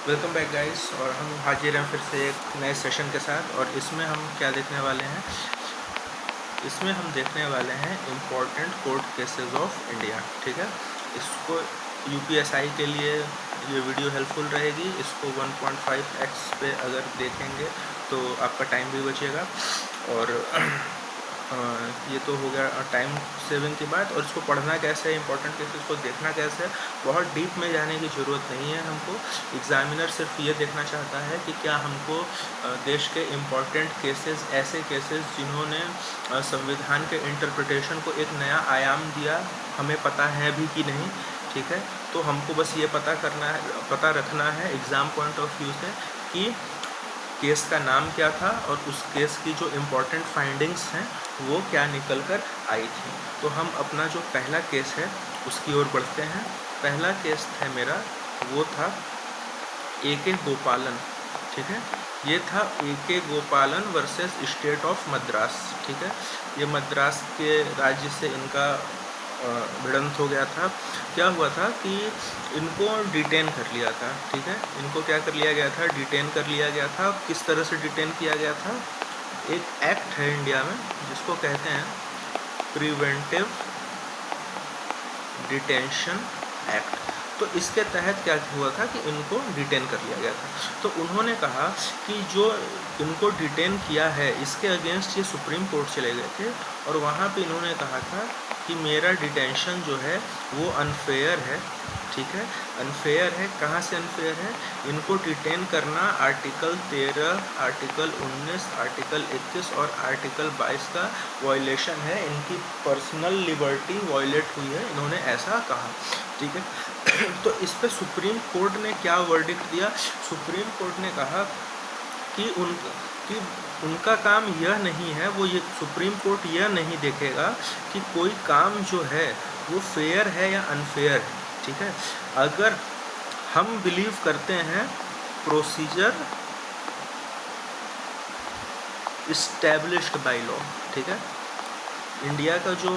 Welcome back guys. और हम हाजिर हैं फिर से एक नए सेशन के साथ। और इसमें हम क्या देखने वाले हैं, इसमें हम देखने वाले हैं important court cases of India. ठीक है, इसको यूपीएसआई के लिए ये वीडियो हेल्पफुल रहेगी। इसको 1.5x पे अगर देखेंगे तो आपका टाइम भी बचेगा और ये तो हो गया टाइम सेविंग की बात। और इसको पढ़ना कैसे है, इंपॉर्टेंट केसेस को देखना कैसे है, बहुत डीप में जाने की ज़रूरत नहीं है हमको। एग्जामिनर सिर्फ ये देखना चाहता है कि क्या हमको देश के इम्पॉर्टेंट केसेस, ऐसे केसेस जिन्होंने संविधान के इंटरप्रिटेशन को एक नया आयाम दिया, हमें पता है भी कि नहीं। ठीक है, तो हमको बस ये पता रखना है एग्ज़ाम पॉइंट ऑफ व्यू से कि केस का नाम क्या था और उस केस की जो इम्पोर्टेंट फाइंडिंग्स हैं वो क्या निकल कर आई थी। तो हम अपना जो पहला केस है उसकी ओर बढ़ते हैं। पहला केस है मेरा, वो था A.K. गोपालन। ठीक है, ये था A.K. गोपालन वर्सेस स्टेट ऑफ मद्रास। ठीक है, ये मद्रास के राज्य से इनका भिड़ंत हो गया था। क्या हुआ था कि इनको डिटेन कर लिया था। ठीक है, इनको क्या कर लिया गया था, डिटेन कर लिया गया था। किस तरह से डिटेन किया गया था, एक एक्ट है इंडिया में जिसको कहते हैं प्रिवेंटिव डिटेंशन एक्ट। तो इसके तहत क्या हुआ था कि इनको डिटेन कर लिया गया था। तो उन्होंने कहा कि जो इनको डिटेन किया है इसके अगेंस्ट ये सुप्रीम कोर्ट चले गए थे और वहाँ पे इन्होंने कहा था कि मेरा डिटेंशन जो है वो अनफेयर है। ठीक है, अनफेयर है। कहाँ से अनफेयर है, इनको डिटेन करना आर्टिकल 13, आर्टिकल 19, आर्टिकल 21 और आर्टिकल 22 का वायलेशन है। इनकी पर्सनल लिबर्टी वायलेट हुई है, इन्होंने ऐसा कहा। ठीक है, तो इस पे सुप्रीम कोर्ट ने क्या वर्डिक्ट दिया, सुप्रीम कोर्ट ने कहा कि उनका काम यह नहीं है, वो ये सुप्रीम कोर्ट यह नहीं देखेगा कि कोई काम जो है वो फेयर है या अनफेयर है। ठीक है, अगर हम बिलीव करते हैं प्रोसीजर इस्टेब्लिश्ड बाय लॉ। ठीक है, इंडिया का जो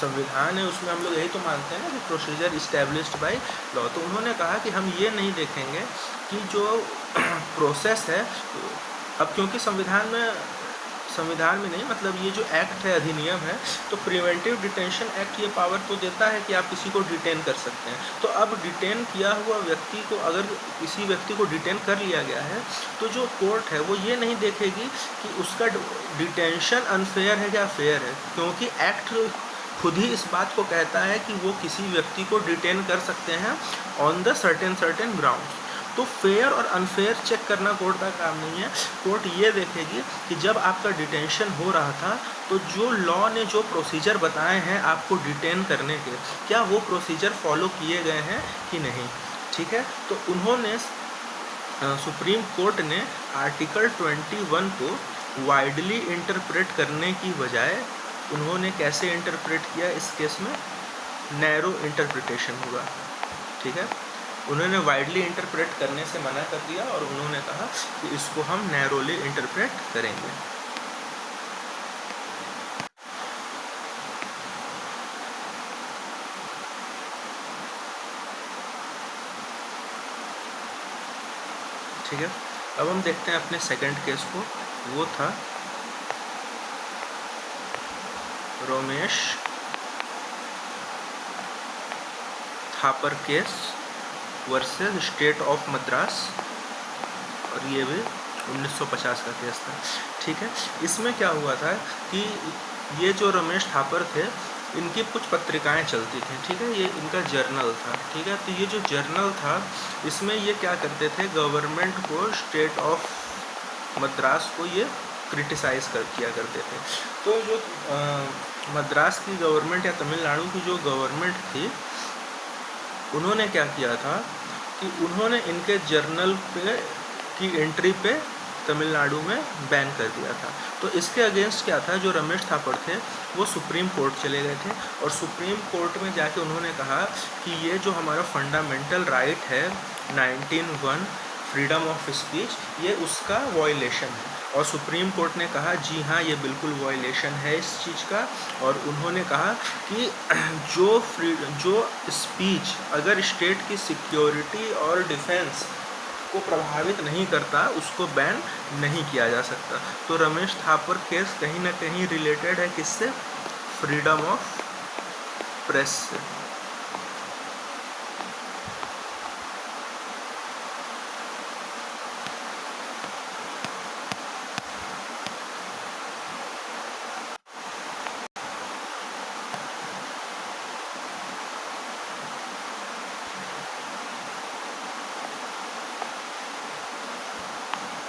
संविधान है उसमें हम लोग यही तो मानते हैं ना कि प्रोसीजर इस्टेब्लिश्ड बाय लॉ। तो उन्होंने कहा कि हम ये नहीं देखेंगे कि जो प्रोसेस है, अब क्योंकि संविधान में नहीं, मतलब ये जो एक्ट है, अधिनियम है, तो प्रिवेंटिव डिटेंशन एक्ट ये पावर तो देता है कि आप किसी को डिटेन कर सकते हैं। तो अब डिटेन किया हुआ व्यक्ति को, अगर किसी व्यक्ति को डिटेन कर लिया गया है तो जो कोर्ट है वो ये नहीं देखेगी कि उसका डिटेंशन अनफेयर है या फेयर है, क्योंकि एक्ट खुद ही इस बात को कहता है कि वो किसी व्यक्ति को डिटेन कर सकते हैं ऑन द सर्टेन ग्राउंड। तो फेयर और अनफेयर चेक करना कोर्ट का काम नहीं है। कोर्ट ये देखेगी कि जब आपका डिटेंशन हो रहा था तो जो लॉ ने जो प्रोसीजर बताए हैं आपको डिटेन करने के, क्या वो प्रोसीजर फॉलो किए गए हैं कि नहीं। ठीक है, तो उन्होंने सुप्रीम कोर्ट ने आर्टिकल 21 को वाइडली इंटरप्रेट करने की बजाय उन्होंने कैसे इंटरप्रेट किया, इस केस में नैरो इंटरप्रिटेशन हुआ। ठीक है, उन्होंने वाइडली इंटरप्रेट करने से मना कर दिया और उन्होंने कहा कि इसको हम नैरोली इंटरप्रेट करेंगे। ठीक है, अब हम देखते हैं अपने सेकंड केस को। वो था Ramesh Thapar case versus state of Madras, और ये भी 1950 का केस था। ठीक है, इसमें क्या हुआ था कि ये जो रमेश थापर थे, इनकी कुछ पत्रिकाएं चलती थी। ठीक है, ये इनका जर्नल था। ठीक है, तो ये जो जर्नल था इसमें ये क्या करते थे, गवर्नमेंट को, स्टेट ऑफ मद्रास को ये क्रिटिसाइज़ किया करते थे। तो जो मद्रास की गवर्नमेंट या तमिलनाडु की जो गवर्नमेंट थी, उन्होंने क्या किया था कि उन्होंने इनके जर्नल पे की एंट्री पे तमिलनाडु में बैन कर दिया था। तो इसके अगेंस्ट क्या था, जो रमेश थापर थे वो सुप्रीम कोर्ट चले गए थे और सुप्रीम कोर्ट में जाके उन्होंने कहा कि ये जो हमारा फंडामेंटल राइट है 19(1) फ्रीडम ऑफ स्पीच, ये उसका वायलेशन है। और सुप्रीम कोर्ट ने कहा जी हाँ, ये बिल्कुल वायलेशन है इस चीज़ का। और उन्होंने कहा कि जो स्पीच अगर स्टेट की सिक्योरिटी और डिफेंस को प्रभावित नहीं करता उसको बैन नहीं किया जा सकता। तो रमेश थापर केस कहीं ना कहीं रिलेटेड है किससे? फ्रीडम ऑफ प्रेस से।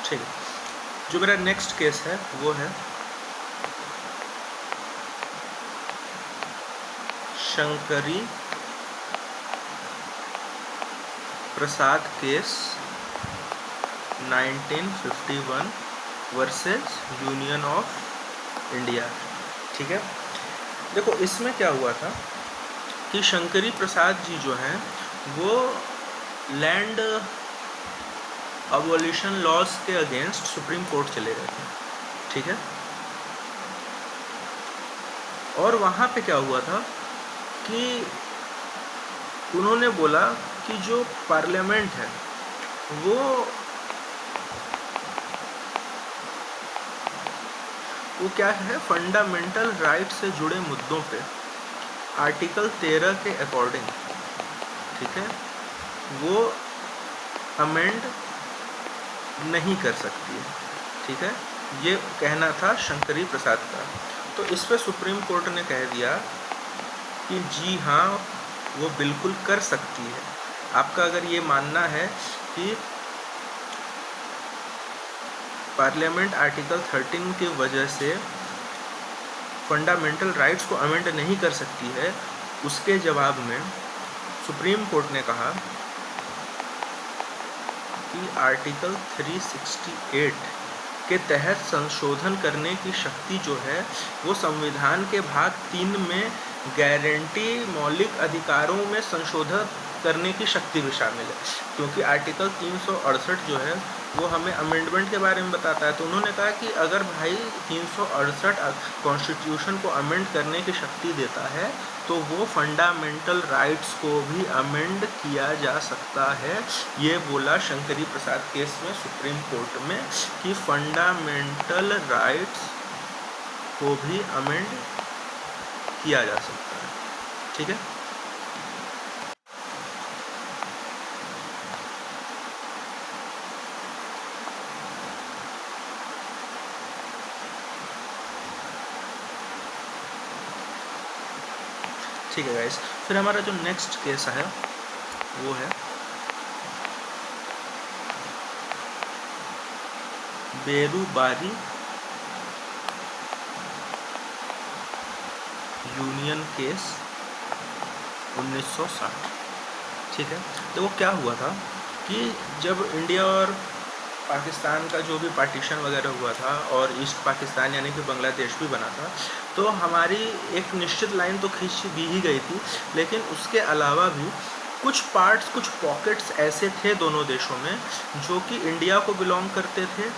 ठीक है, जो मेरा नेक्स्ट केस है वो है Shankari Prasad case 1951 versus union of India. ठीक है, देखो इसमें क्या हुआ था कि शंकरी प्रसाद जी जो हैं वो लैंड अबॉलिशन लॉज के अगेंस्ट सुप्रीम कोर्ट चले गए थे। ठीक है, और वहाँ पे क्या हुआ था कि उन्होंने बोला कि जो पार्लियामेंट है वो क्या है, फंडामेंटल राइट से जुड़े मुद्दों पे आर्टिकल 13 के अकॉर्डिंग, ठीक है, वो अमेंड नहीं कर सकती है। ठीक है, ये कहना था शंकरी प्रसाद का। तो इस पे सुप्रीम कोर्ट ने कह दिया कि जी हाँ, वो बिल्कुल कर सकती है। आपका अगर ये मानना है कि पार्लियामेंट आर्टिकल 13 की वजह से फंडामेंटल राइट्स को अमेंड नहीं कर सकती है, उसके जवाब में सुप्रीम कोर्ट ने कहा कि आर्टिकल 368 के तहत संशोधन करने की शक्ति जो है वो संविधान के भाग 3 में गारंटी मौलिक अधिकारों में संशोधन करने की शक्ति भी शामिल है, क्योंकि आर्टिकल 368 जो है वो हमें अमेंडमेंट के बारे में बताता है। तो उन्होंने कहा कि अगर भाई 368 कॉन्स्टिट्यूशन को अमेंड करने की शक्ति देता है तो वो फंडामेंटल राइट्स को भी अमेंड किया जा सकता है। ये बोला शंकरी प्रसाद केस में सुप्रीम कोर्ट में कि फंडामेंटल राइट्स को भी अमेंड किया जा सकता है। ठीक है, ठीक है गाइस। फिर हमारा जो नेक्स्ट केस है वो है बेरूबारी यूनियन केस 1960। ठीक है, तो वो क्या हुआ था कि जब इंडिया और पाकिस्तान का जो भी पार्टीशन वगैरह हुआ था और ईस्ट पाकिस्तान यानी कि बांग्लादेश भी बना था, तो हमारी एक निश्चित लाइन तो खींच दी ही गई थी, लेकिन उसके अलावा भी कुछ पार्ट्स, कुछ पॉकेट्स ऐसे थे दोनों देशों में जो कि इंडिया को बिलोंग करते थे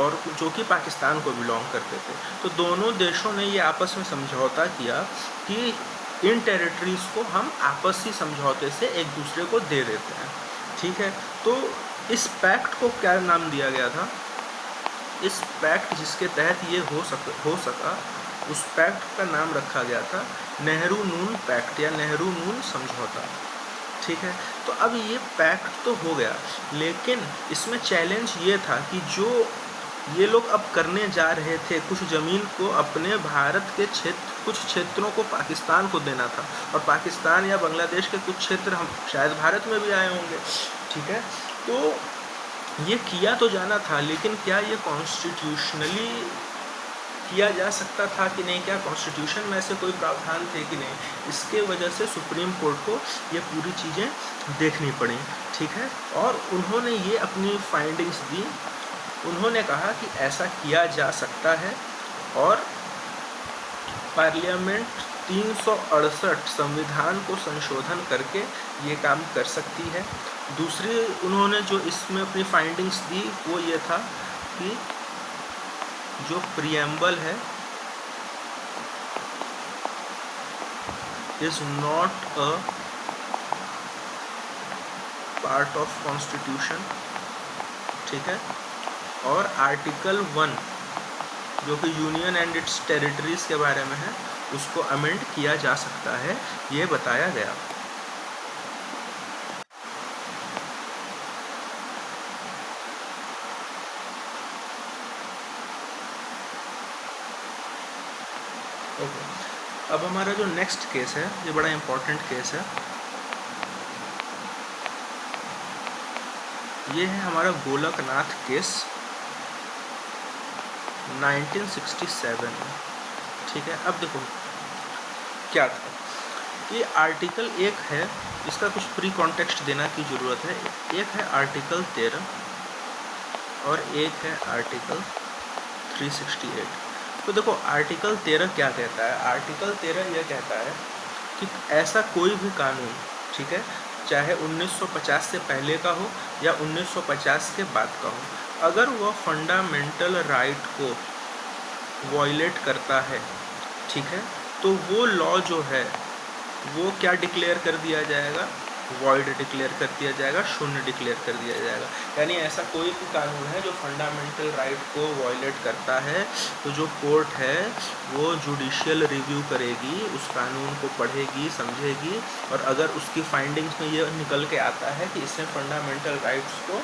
और जो कि पाकिस्तान को बिलोंग करते थे। तो दोनों देशों ने ये आपस में समझौता किया कि इन टेरिटरीज़ को हम आपसी समझौते से एक दूसरे को दे देते हैं। ठीक है, तो इस पैक्ट को क्या नाम दिया गया था? इस पैक्ट जिसके तहत ये हो सका उस पैक्ट का नाम रखा गया था नेहरू नून पैक्ट या नेहरू नून समझौता। ठीक है, तो अब ये पैक्ट तो हो गया, लेकिन इसमें चैलेंज ये था कि जो ये लोग अब करने जा रहे थे, कुछ ज़मीन को अपने भारत के कुछ क्षेत्रों को पाकिस्तान को देना था, और पाकिस्तान या बांग्लादेश के कुछ क्षेत्र हम शायद भारत में भी आए होंगे। ठीक है, तो ये किया तो जाना था, लेकिन क्या ये कॉन्स्टिट्यूशनली किया जा सकता था कि नहीं, क्या कॉन्स्टिट्यूशन में ऐसे कोई प्रावधान थे कि नहीं, इसके वजह से सुप्रीम कोर्ट को ये पूरी चीज़ें देखनी पड़ी। ठीक है, और उन्होंने ये अपनी फाइंडिंग्स दी। उन्होंने कहा कि ऐसा किया जा सकता है और पार्लियामेंट 368 संविधान को संशोधन करके ये काम कर सकती है। दूसरी उन्होंने जो इसमें अपनी फाइंडिंग्स दी वो ये था कि जो प्रीएम्बल है is not a part of constitution ठीक है, और आर्टिकल 1 जो कि यूनियन एंड इट्स टेरिटरीज के बारे में है, उसको अमेंड किया जा सकता है, ये बताया गया। ओके, अब हमारा जो नेक्स्ट केस है, ये बड़ा इम्पोर्टेंट केस है। ये है हमारा गोलकनाथ केस 1967 में, ठीक है। अब देखो क्या था कि आर्टिकल 1 है, इसका कुछ प्री कॉन्टेक्स्ट देना की ज़रूरत है। एक है आर्टिकल 13 और एक है आर्टिकल 368। तो देखो आर्टिकल 13 क्या कहता है। आर्टिकल 13 यह कहता है कि ऐसा कोई भी कानून, ठीक है, चाहे 1950 से पहले का हो या 1950 के बाद का हो, अगर वह फंडामेंटल राइट को वॉयलेट करता है, ठीक है, तो वो लॉ जो है वो क्या डिक्लेयर कर दिया जाएगा, वॉइड डिक्लेयर कर दिया जाएगा, शून्य डिक्लेयर कर दिया जाएगा। यानी ऐसा कोई भी कानून है जो फंडामेंटल राइट को वॉयलेट करता है, तो जो कोर्ट है वो जुडिशियल रिव्यू करेगी, उस कानून को पढ़ेगी, समझेगी, और अगर उसकी फाइंडिंग्स में ये निकल के आता है कि इसने फंडामेंटल राइट्स को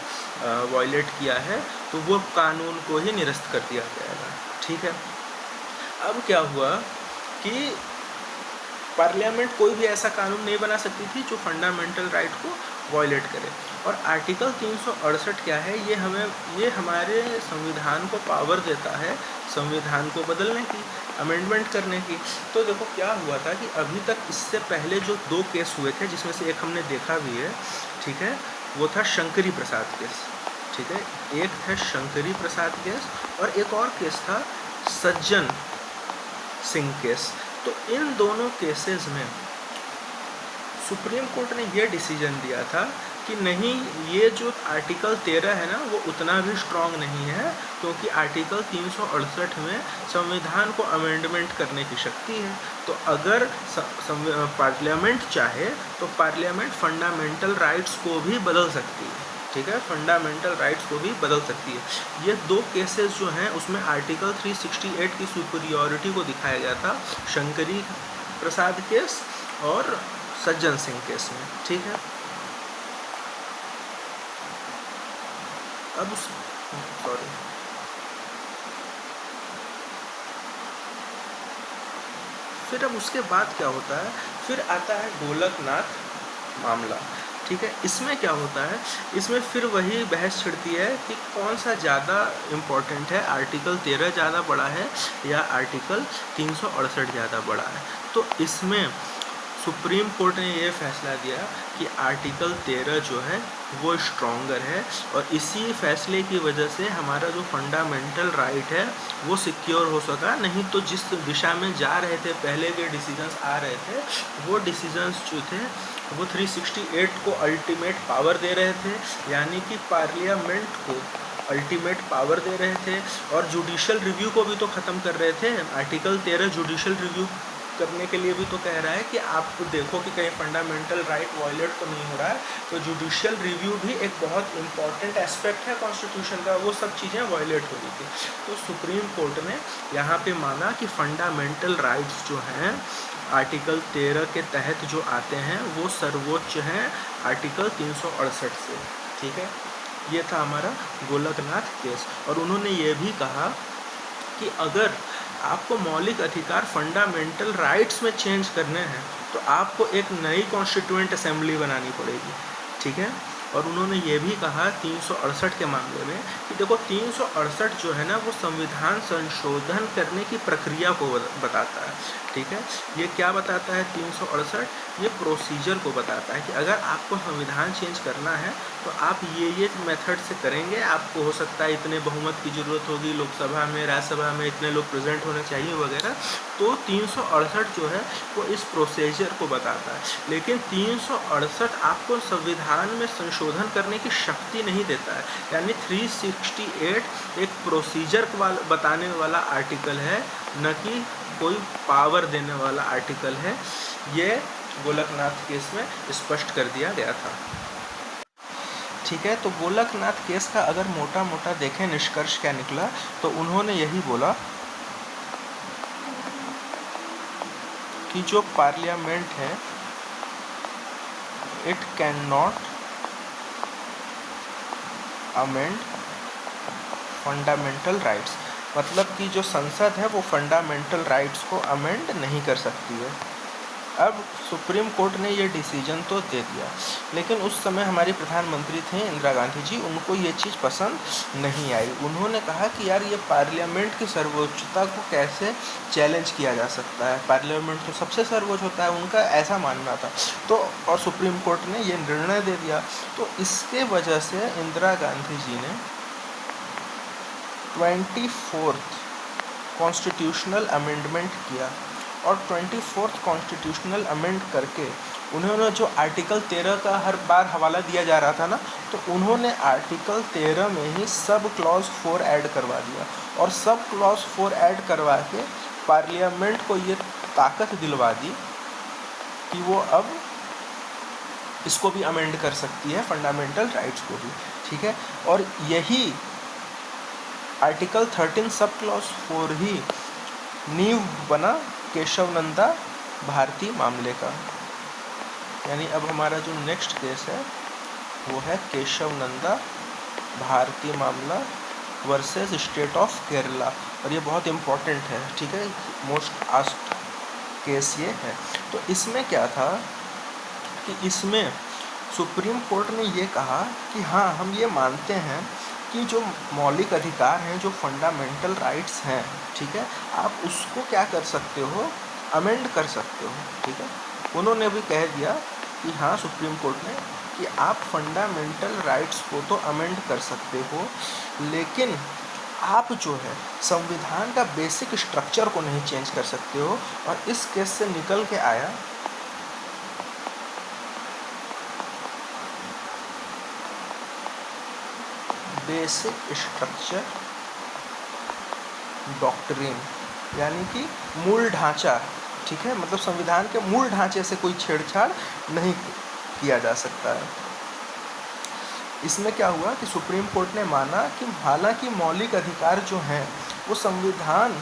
वॉयलेट किया है, तो वो कानून को ही निरस्त कर दिया जाएगा, ठीक है। अब क्या हुआ कि पार्लियामेंट कोई भी ऐसा कानून नहीं बना सकती थी जो फंडामेंटल राइट को वॉयलेट करे। और आर्टिकल 368 क्या है, ये हमारे संविधान को पावर देता है संविधान को बदलने की, अमेंडमेंट करने की। तो देखो क्या हुआ था कि अभी तक इससे पहले जो 2 केस हुए थे, जिसमें से एक हमने देखा भी है, ठीक है, वो था शंकरी प्रसाद केस, ठीक है, एक था शंकरी प्रसाद केस और एक और केस था सज्जन सिंह केस। तो इन दोनों केसेस में सुप्रीम कोर्ट ने यह डिसीजन दिया था कि नहीं, ये जो आर्टिकल 13 है ना, वो उतना भी स्ट्रॉन्ग नहीं है, क्योंकि आर्टिकल 368 में संविधान को अमेंडमेंट करने की शक्ति है। तो अगर पार्लियामेंट चाहे तो पार्लियामेंट फंडामेंटल राइट्स को भी बदल सकती है, ठीक है, फंडामेंटल राइट्स को भी बदल सकती है। ये 2 केसेस जो हैं उसमें आर्टिकल 368 की सुपीरियॉरिटी को दिखाया गया था, शंकरी प्रसाद केस और सज्जन सिंह केस में, ठीक है। अब फिर अब उसके बाद क्या होता है, फिर आता है गोलकनाथ मामला, ठीक है। इसमें क्या होता है, इसमें फिर वही बहस छिड़ती है कि कौन सा ज़्यादा इम्पोर्टेंट है, आर्टिकल 13 ज़्यादा बड़ा है या आर्टिकल 368 ज़्यादा बड़ा है। तो इसमें सुप्रीम कोर्ट ने ये फैसला दिया कि आर्टिकल 13 जो है वो स्ट्रॉन्गर है, और इसी फैसले की वजह से हमारा जो फंडामेंटल राइट है वो सिक्योर हो सका। नहीं तो जिस दिशा में जा रहे थे पहले के डिसीजंस आ रहे थे, वो डिसीजंस जो थे वो 368 को अल्टीमेट पावर दे रहे थे, यानी कि पार्लियामेंट को अल्टीमेट पावर दे रहे थे, और जुडिशियल रिव्यू को भी तो ख़त्म कर रहे थे। आर्टिकल 13 जुडिशियल रिव्यू करने के लिए भी तो कह रहा है कि आप देखो कि कहीं फंडामेंटल राइट वॉयलेट तो नहीं हो रहा है। तो जुडिशियल रिव्यू भी एक बहुत इंपॉर्टेंट एस्पेक्ट है कॉन्स्टिट्यूशन का, वो सब चीज़ें वॉयलेट हो रही थी। तो सुप्रीम कोर्ट ने यहाँ पे माना कि फंडामेंटल राइट्स जो हैं आर्टिकल 13 के तहत जो आते हैं वो सर्वोच्च हैं आर्टिकल 368 से, ठीक है। ये था हमारा गोलकनाथ केस। और उन्होंने ये भी कहा कि अगर आपको मौलिक अधिकार फंडामेंटल राइट्स में चेंज करने हैं तो आपको एक नई कॉन्स्टिट्यूएंट असेंबली बनानी पड़ेगी, ठीक है। और उन्होंने ये भी कहा 368 के मामले में कि देखो 368 जो है ना वो संविधान संशोधन करने की प्रक्रिया को बताता है, ठीक है। ये क्या बताता है 368? ये प्रोसीजर को बताता है कि अगर आपको संविधान चेंज करना है तो आप ये मेथड से करेंगे। आपको हो सकता है इतने बहुमत की ज़रूरत होगी, लोकसभा में राज्यसभा में इतने लोग प्रेजेंट होने चाहिए वगैरह। तो 368 जो है वो इस प्रोसीजर को बताता है। लेकिन 368 आपको संविधान में संशोधन करने की शक्ति नहीं देता है। यानी 368 एक प्रोसीजर बताने वाला आर्टिकल है, न कि कोई पावर देने वाला आर्टिकल है। ये गोलकनाथ केस में स्पष्ट कर दिया गया था। ठीक है। तो गोलकनाथ केस का अगर मोटा मोटा देखें निष्कर्ष क्या निकला, तो उन्होंने यही बोला कि जो पार्लियामेंट है it can not amend fundamental rights, मतलब कि जो संसद है वो फंडामेंटल राइट्स को अमेंड नहीं कर सकती है। अब सुप्रीम कोर्ट ने ये डिसीजन तो दे दिया, लेकिन उस समय हमारी प्रधानमंत्री थे इंदिरा गांधी जी, उनको ये चीज़ पसंद नहीं आई। उन्होंने कहा कि यार ये पार्लियामेंट की सर्वोच्चता को कैसे चैलेंज किया जा सकता है, पार्लियामेंट तो सबसे सर्वोच्च होता है, उनका ऐसा मानना था। तो और सुप्रीम कोर्ट ने ये निर्णय दे दिया। तो इसके वजह से इंदिरा गांधी जी ने 24th कॉन्स्टिट्यूशनल अमेंडमेंट किया, और 24th कॉन्स्टिट्यूशनल अमेंड करके उन्होंने जो आर्टिकल 13 का हर बार हवाला दिया जा रहा था ना, तो उन्होंने आर्टिकल 13 में ही सब क्लॉज 4 ऐड करवा दिया, और सब क्लॉज 4 ऐड करवा के पार्लियामेंट को ये ताकत दिलवा दी कि वो अब इसको भी अमेंड कर सकती है, फंडामेंटल राइट्स को भी। ठीक है। और यही आर्टिकल 13 सब क्लॉज 4 ही नींव बना केशवनंदा भारती मामले का। यानी अब हमारा जो नेक्स्ट केस है वो है केशवनंदा भारती मामला वर्सेस स्टेट ऑफ केरला, और ये बहुत इम्पोर्टेंट है। ठीक है, मोस्ट आस्क्ड केस ये है। तो इसमें क्या था कि इसमें सुप्रीम कोर्ट ने ये कहा कि हाँ, हम ये मानते हैं कि जो मौलिक अधिकार हैं, जो फंडामेंटल राइट्स हैं, ठीक है, आप उसको क्या कर सकते हो, अमेंड कर सकते हो। ठीक है। उन्होंने भी कह दिया कि हाँ, सुप्रीम कोर्ट ने, कि आप फंडामेंटल राइट्स को तो अमेंड कर सकते हो, लेकिन आप जो है संविधान का बेसिक स्ट्रक्चर को नहीं चेंज कर सकते हो। और इस केस से निकल के आया बेसिक स्ट्रक्चर डॉक्ट्रिन, यानी कि मूल ढांचा। ठीक है, मतलब संविधान के मूल ढांचे से कोई छेड़छाड़ नहीं किया जा सकता है। इसमें क्या हुआ कि सुप्रीम कोर्ट ने माना कि हालांकि मौलिक अधिकार जो हैं वो संविधान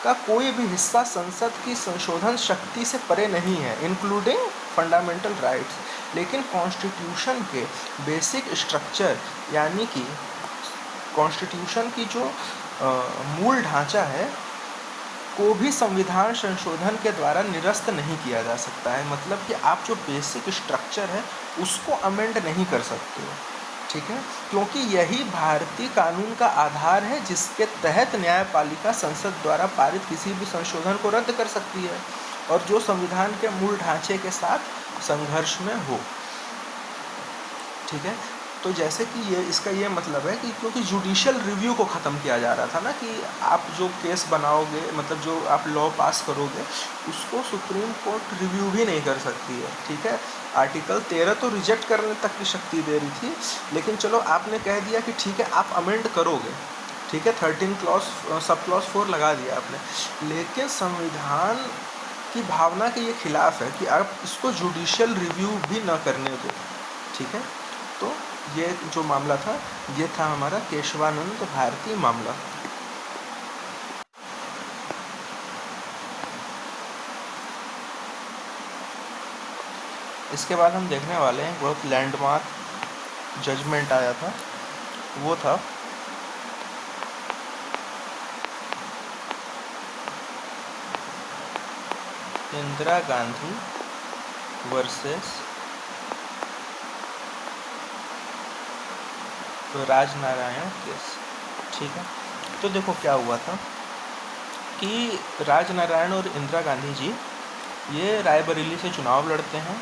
का कोई भी हिस्सा संसद की संशोधन शक्ति से परे नहीं है, इंक्लूडिंग फंडामेंटल राइट्स, लेकिन कॉन्स्टिट्यूशन के बेसिक स्ट्रक्चर यानी कि कॉन्स्टिट्यूशन की जो मूल ढांचा है को भी संविधान संशोधन के द्वारा निरस्त नहीं किया जा सकता है। मतलब कि आप जो बेसिक स्ट्रक्चर है उसको अमेंड नहीं कर सकते हो। ठीक है, क्योंकि यही भारतीय कानून का आधार है जिसके तहत न्यायपालिका संसद द्वारा पारित किसी भी संशोधन को रद्द कर सकती है, और जो संविधान के मूल ढांचे के साथ संघर्ष में हो। ठीक है, तो जैसे कि ये इसका ये मतलब है कि क्योंकि जुडिशियल रिव्यू को ख़त्म किया जा रहा था ना, कि आप जो केस बनाओगे, मतलब जो आप लॉ पास करोगे, उसको सुप्रीम कोर्ट रिव्यू भी नहीं कर सकती है। ठीक है, आर्टिकल 13 तो रिजेक्ट करने तक की शक्ति दे रही थी, लेकिन चलो आपने कह दिया कि ठीक है आप अमेंड करोगे। ठीक है, 13 क्लॉज सब क्लॉज 4 लगा दिया आपने, लेकिन संविधान की भावना के ये खिलाफ है कि आप इसको जुडिशियल रिव्यू भी न करने दो। ठीक है, तो ये जो मामला था ये था हमारा केशवानंद भारती मामला। इसके बाद हम देखने वाले हैं बहुत लैंडमार्क जजमेंट आया था, वो था इंदिरा गांधी वर्सेस राजनारायण केस। ठीक है, तो देखो क्या हुआ था कि राजनारायण और इंदिरा गांधी जी ये रायबरेली से चुनाव लड़ते हैं,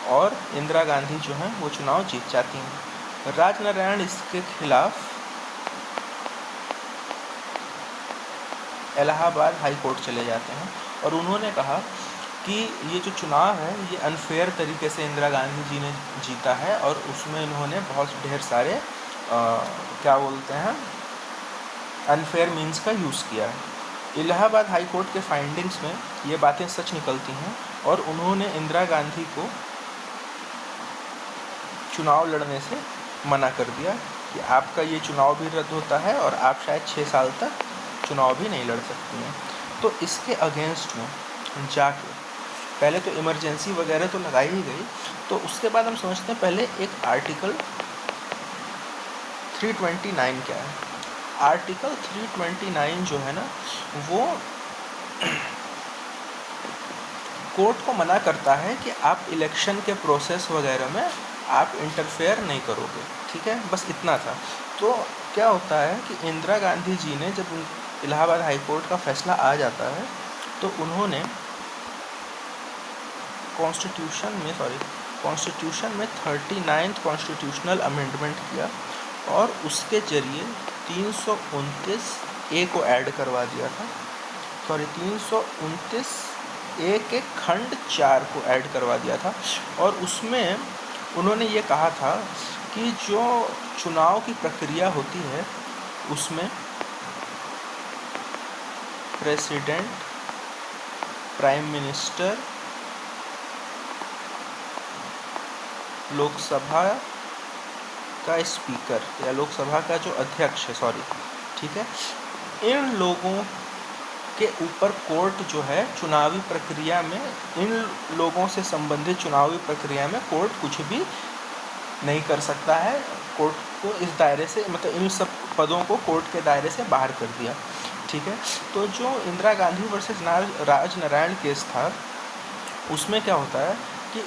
और इंदिरा गांधी जो हैं वो चुनाव जीत जाती हैं। राजनारायण इसके खिलाफ इलाहाबाद हाई कोर्ट चले जाते हैं, और उन्होंने कहा कि ये जो चुनाव है ये अनफेयर तरीके से इंदिरा गांधी जी ने जीता है, और उसमें इन्होंने बहुत ढेर सारे क्या बोलते हैं अनफेयर मीन्स का यूज़ किया है। इलाहाबाद हाई कोर्ट के फाइंडिंग्स में ये बातें सच निकलती हैं, और उन्होंने इंदिरा गांधी को चुनाव लड़ने से मना कर दिया कि आपका ये चुनाव भी रद्द होता है और आप शायद 6 साल तक चुनाव भी नहीं लड़ सकती हैं। तो इसके अगेंस्ट में जाके पहले तो इमरजेंसी वगैरह तो लगाई ही गई, तो उसके बाद हम समझते हैं पहले एक आर्टिकल 329 क्या है। आर्टिकल 329 जो है ना, वो कोर्ट को मना करता है कि आप इलेक्शन के प्रोसेस वगैरह में आप इंटरफेयर नहीं करोगे, ठीक है, बस इतना था। तो क्या होता है कि इंदिरा गांधी जी ने जब इलाहाबाद हाई कोर्ट का फैसला आ जाता है तो उन्होंने कॉन्स्टिट्यूशन में 39th कॉन्स्टिट्यूशनल अमेंडमेंट किया और उसके जरिए 329 ए को ऐड करवा दिया था, 329 ए के खंड 4 को ऐड करवा दिया था। और उसमें उन्होंने ये कहा था कि जो चुनाव की प्रक्रिया होती है उसमें प्रेसिडेंट, प्राइम मिनिस्टर, लोकसभा का स्पीकर या लोकसभा का जो अध्यक्ष है, ठीक है, इन लोगों के ऊपर कोर्ट जो है चुनावी प्रक्रिया में, इन लोगों से संबंधित चुनावी प्रक्रिया में कोर्ट कुछ भी नहीं कर सकता है। कोर्ट को इस दायरे से, मतलब इन सब पदों को कोर्ट के दायरे से बाहर कर दिया, ठीक है। तो जो इंदिरा गांधी वर्सेस राजनारायण केस था उसमें क्या होता है कि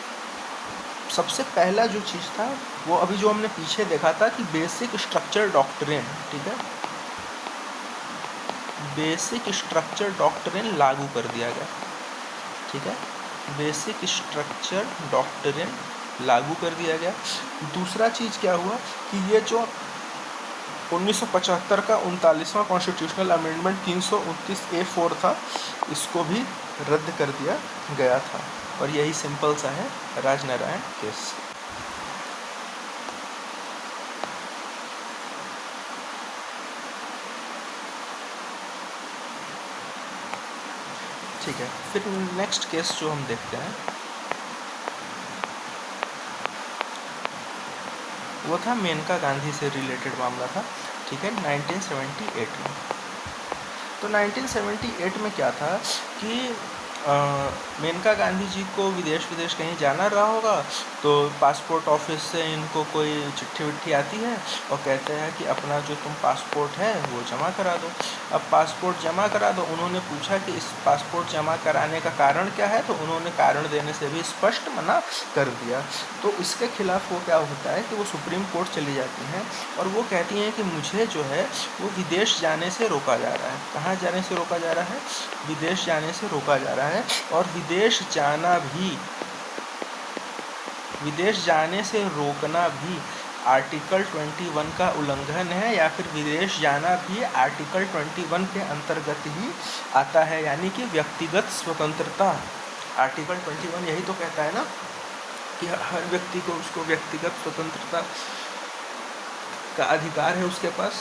सबसे पहला जो चीज़ था वो अभी जो हमने पीछे देखा था कि बेसिक स्ट्रक्चर डॉक्ट्रिन, ठीक है, बेसिक स्ट्रक्चर डॉक्ट्रिन लागू कर दिया गया, ठीक है, बेसिक स्ट्रक्चर डॉक्ट्रिन लागू कर दिया गया। दूसरा चीज़ क्या हुआ कि ये जो 1975 का 39वां कॉन्स्टिट्यूशनल अमेंडमेंट 329A4 था, इसको भी रद्द कर दिया गया था। और यही सिंपल सा है राजनारायण केस। ठीक है, फिर नेक्स्ट केस जो हम देखते हैं वो था मेनका गांधी से रिलेटेड मामला था, ठीक है, 1978 में। तो 1978 में क्या था कि मेनका गांधी जी को विदेश कहीं जाना रहा होगा, तो पासपोर्ट ऑफिस से इनको कोई चिट्ठी विट्ठी आती है और कहते हैं कि अपना जो तुम पासपोर्ट है वो जमा करा दो। अब पासपोर्ट जमा करा दो, उन्होंने पूछा कि इस पासपोर्ट जमा कराने का कारण क्या है, तो उन्होंने कारण देने से भी स्पष्ट मना कर दिया। तो इसके खिलाफ वो क्या होता है कि वो सुप्रीम कोर्ट चली जाती हैं और वो कहती हैं कि मुझे जो है वो विदेश जाने से रोका जा रहा है। कहाँ जाने से रोका जा रहा है? विदेश जाने से रोका जा रहा है। और विदेश जाने से रोकना भी आर्टिकल 21 का उल्लंघन है, या फिर विदेश जाना भी आर्टिकल 21 के अंतर्गत ही आता है, यानी कि व्यक्तिगत स्वतंत्रता। आर्टिकल 21 यही तो कहता है ना कि हर व्यक्ति को उसको व्यक्तिगत स्वतंत्रता का अधिकार है उसके पास,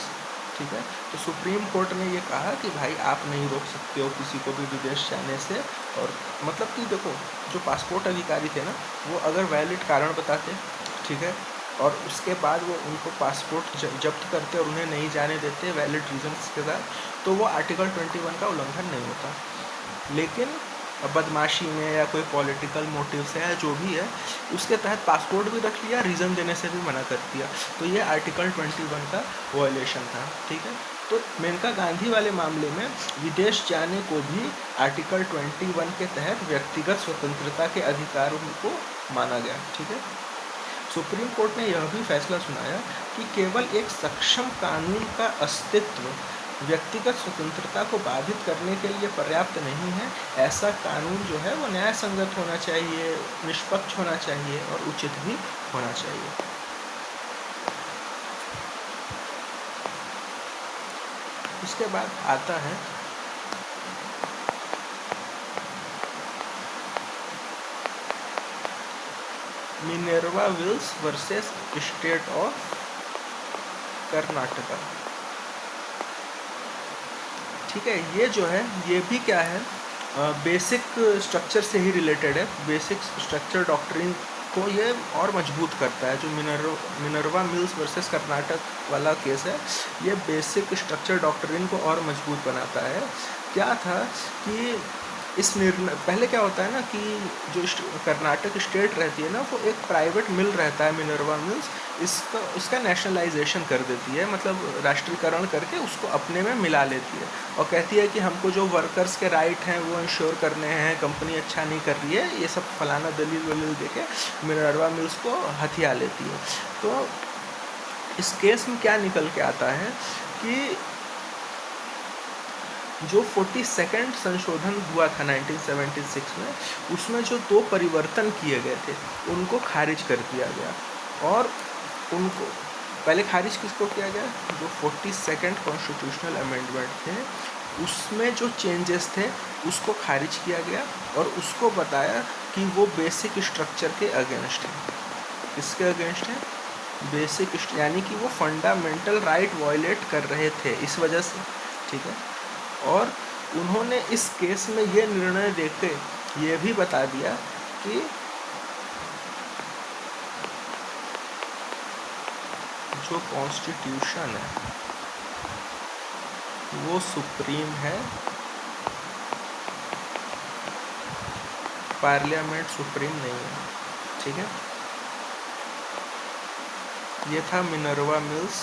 ठीक है। तो सुप्रीम कोर्ट ने ये कहा कि भाई आप नहीं रोक सकते हो किसी को भी विदेश जाने से। और मतलब कि देखो, जो पासपोर्ट अधिकारी थे ना, वो अगर वैलिड कारण बताते, ठीक है, और उसके बाद वो उनको पासपोर्ट जब्त करते और उन्हें नहीं जाने देते वैलिड रीजंस के साथ, तो वो आर्टिकल 21 का उल्लंघन नहीं होता। लेकिन बदमाशी में या कोई पॉलिटिकल मोटिव से या जो भी है, उसके तहत पासपोर्ट भी रख लिया, रीज़न देने से भी मना कर दिया, तो ये आर्टिकल 21 का वायलेशन था, ठीक है। तो मेनका गांधी वाले मामले में विदेश जाने को भी आर्टिकल 21 के तहत व्यक्तिगत स्वतंत्रता के अधिकारों को माना गया, ठीक है। सुप्रीम कोर्ट ने यह भी फैसला सुनाया कि केवल एक सक्षम कानून का अस्तित्व व्यक्तिगत स्वतंत्रता को बाधित करने के लिए पर्याप्त नहीं है। ऐसा कानून जो है वो न्याय संगत होना चाहिए, निष्पक्ष होना चाहिए और उचित भी होना चाहिए। उसके बाद आता है Minerva Mills versus state of Karnataka, ठीक है। ये जो है ये भी क्या है, बेसिक स्ट्रक्चर से ही रिलेटेड है, बेसिक स्ट्रक्चर डॉक्ट्रिन को ये और मजबूत करता है। जो मिनर्वा मिल्स वर्सेस कर्नाटक वाला केस है, ये बेसिक स्ट्रक्चर डॉक्ट्रिन को और मजबूत बनाता है। क्या था कि इस निर्णय, पहले क्या होता है ना कि जो कर्नाटक स्टेट रहती है ना, वो एक प्राइवेट मिल रहता है मिनर्वा मिल्स, इसका नेशनलाइजेशन कर देती है, मतलब राष्ट्रीयकरण करके उसको अपने में मिला लेती है और कहती है कि हमको जो वर्कर्स के राइट हैं वो इंश्योर करने हैं, कंपनी अच्छा नहीं कर रही है, ये सब फलाना दलील वलील देके मिनर्वा मिल्स को हथिया लेती है। तो इस केस में क्या निकल के आता है कि जो 42nd संशोधन हुआ था 1976 में, उसमें जो 2 परिवर्तन किए गए थे उनको खारिज कर दिया गया। और उनको पहले खारिज किसको किया गया? जो 42nd कॉन्स्टिट्यूशनल अमेंडमेंट थे उसमें जो चेंजेस थे उसको खारिज किया गया और उसको बताया कि वो बेसिक स्ट्रक्चर के अगेंस्ट है। किसके अगेंस्ट है? बेसिक, यानी कि वो फंडामेंटल राइट वायलेट कर रहे थे इस वजह से, ठीक है। और उन्होंने इस केस में ये निर्णय देके ये भी बता दिया कि जो कॉन्स्टिट्यूशन है वो सुप्रीम है, पार्लियामेंट सुप्रीम नहीं है, ठीक है। ये था Minerva mills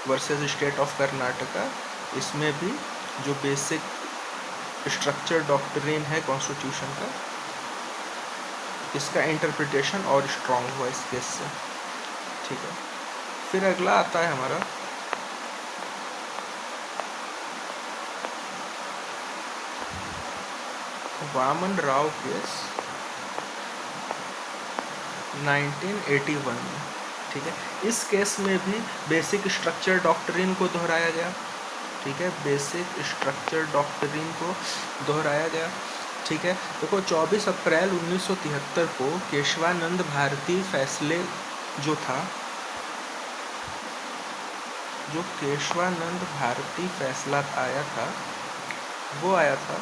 versus state of Karnataka. इसमें भी जो बेसिक स्ट्रक्चर डॉक्ट्रिन है कॉन्स्टिट्यूशन का, इसका इंटरप्रिटेशन और स्ट्रॉन्ग हुआ इस केस से, ठीक है। फिर अगला आता है हमारा वामन राव केस 1981 में, ठीक है। इस केस में भी बेसिक स्ट्रक्चर डॉक्ट्रिन को दोहराया गया, ठीक है, बेसिक स्ट्रक्चर डॉक्ट्रिन को दोहराया गया, ठीक है। देखो 24 अप्रैल 1973 को केशवानंद भारती फैसले जो था, जो केशवानंद भारती फैसला आया था वो आया था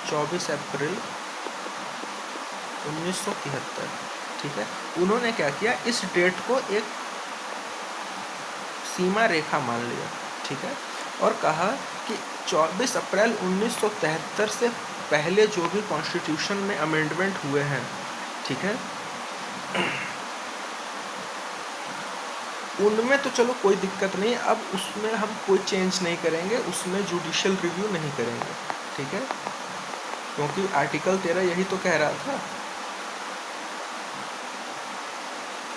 24 अप्रैल 1973, ठीक है। उन्होंने क्या किया, इस डेट को एक सीमा रेखा मान लिया, ठीक है, और कहा कि 24 अप्रैल 1973 से पहले जो भी कॉन्स्टिट्यूशन में अमेंडमेंट हुए हैं, ठीक है, उनमें तो चलो कोई दिक्कत नहीं, अब उसमें हम कोई चेंज नहीं करेंगे, उसमें जुडिशियल रिव्यू नहीं करेंगे, ठीक है, क्योंकि आर्टिकल 13 यही तो कह रहा था।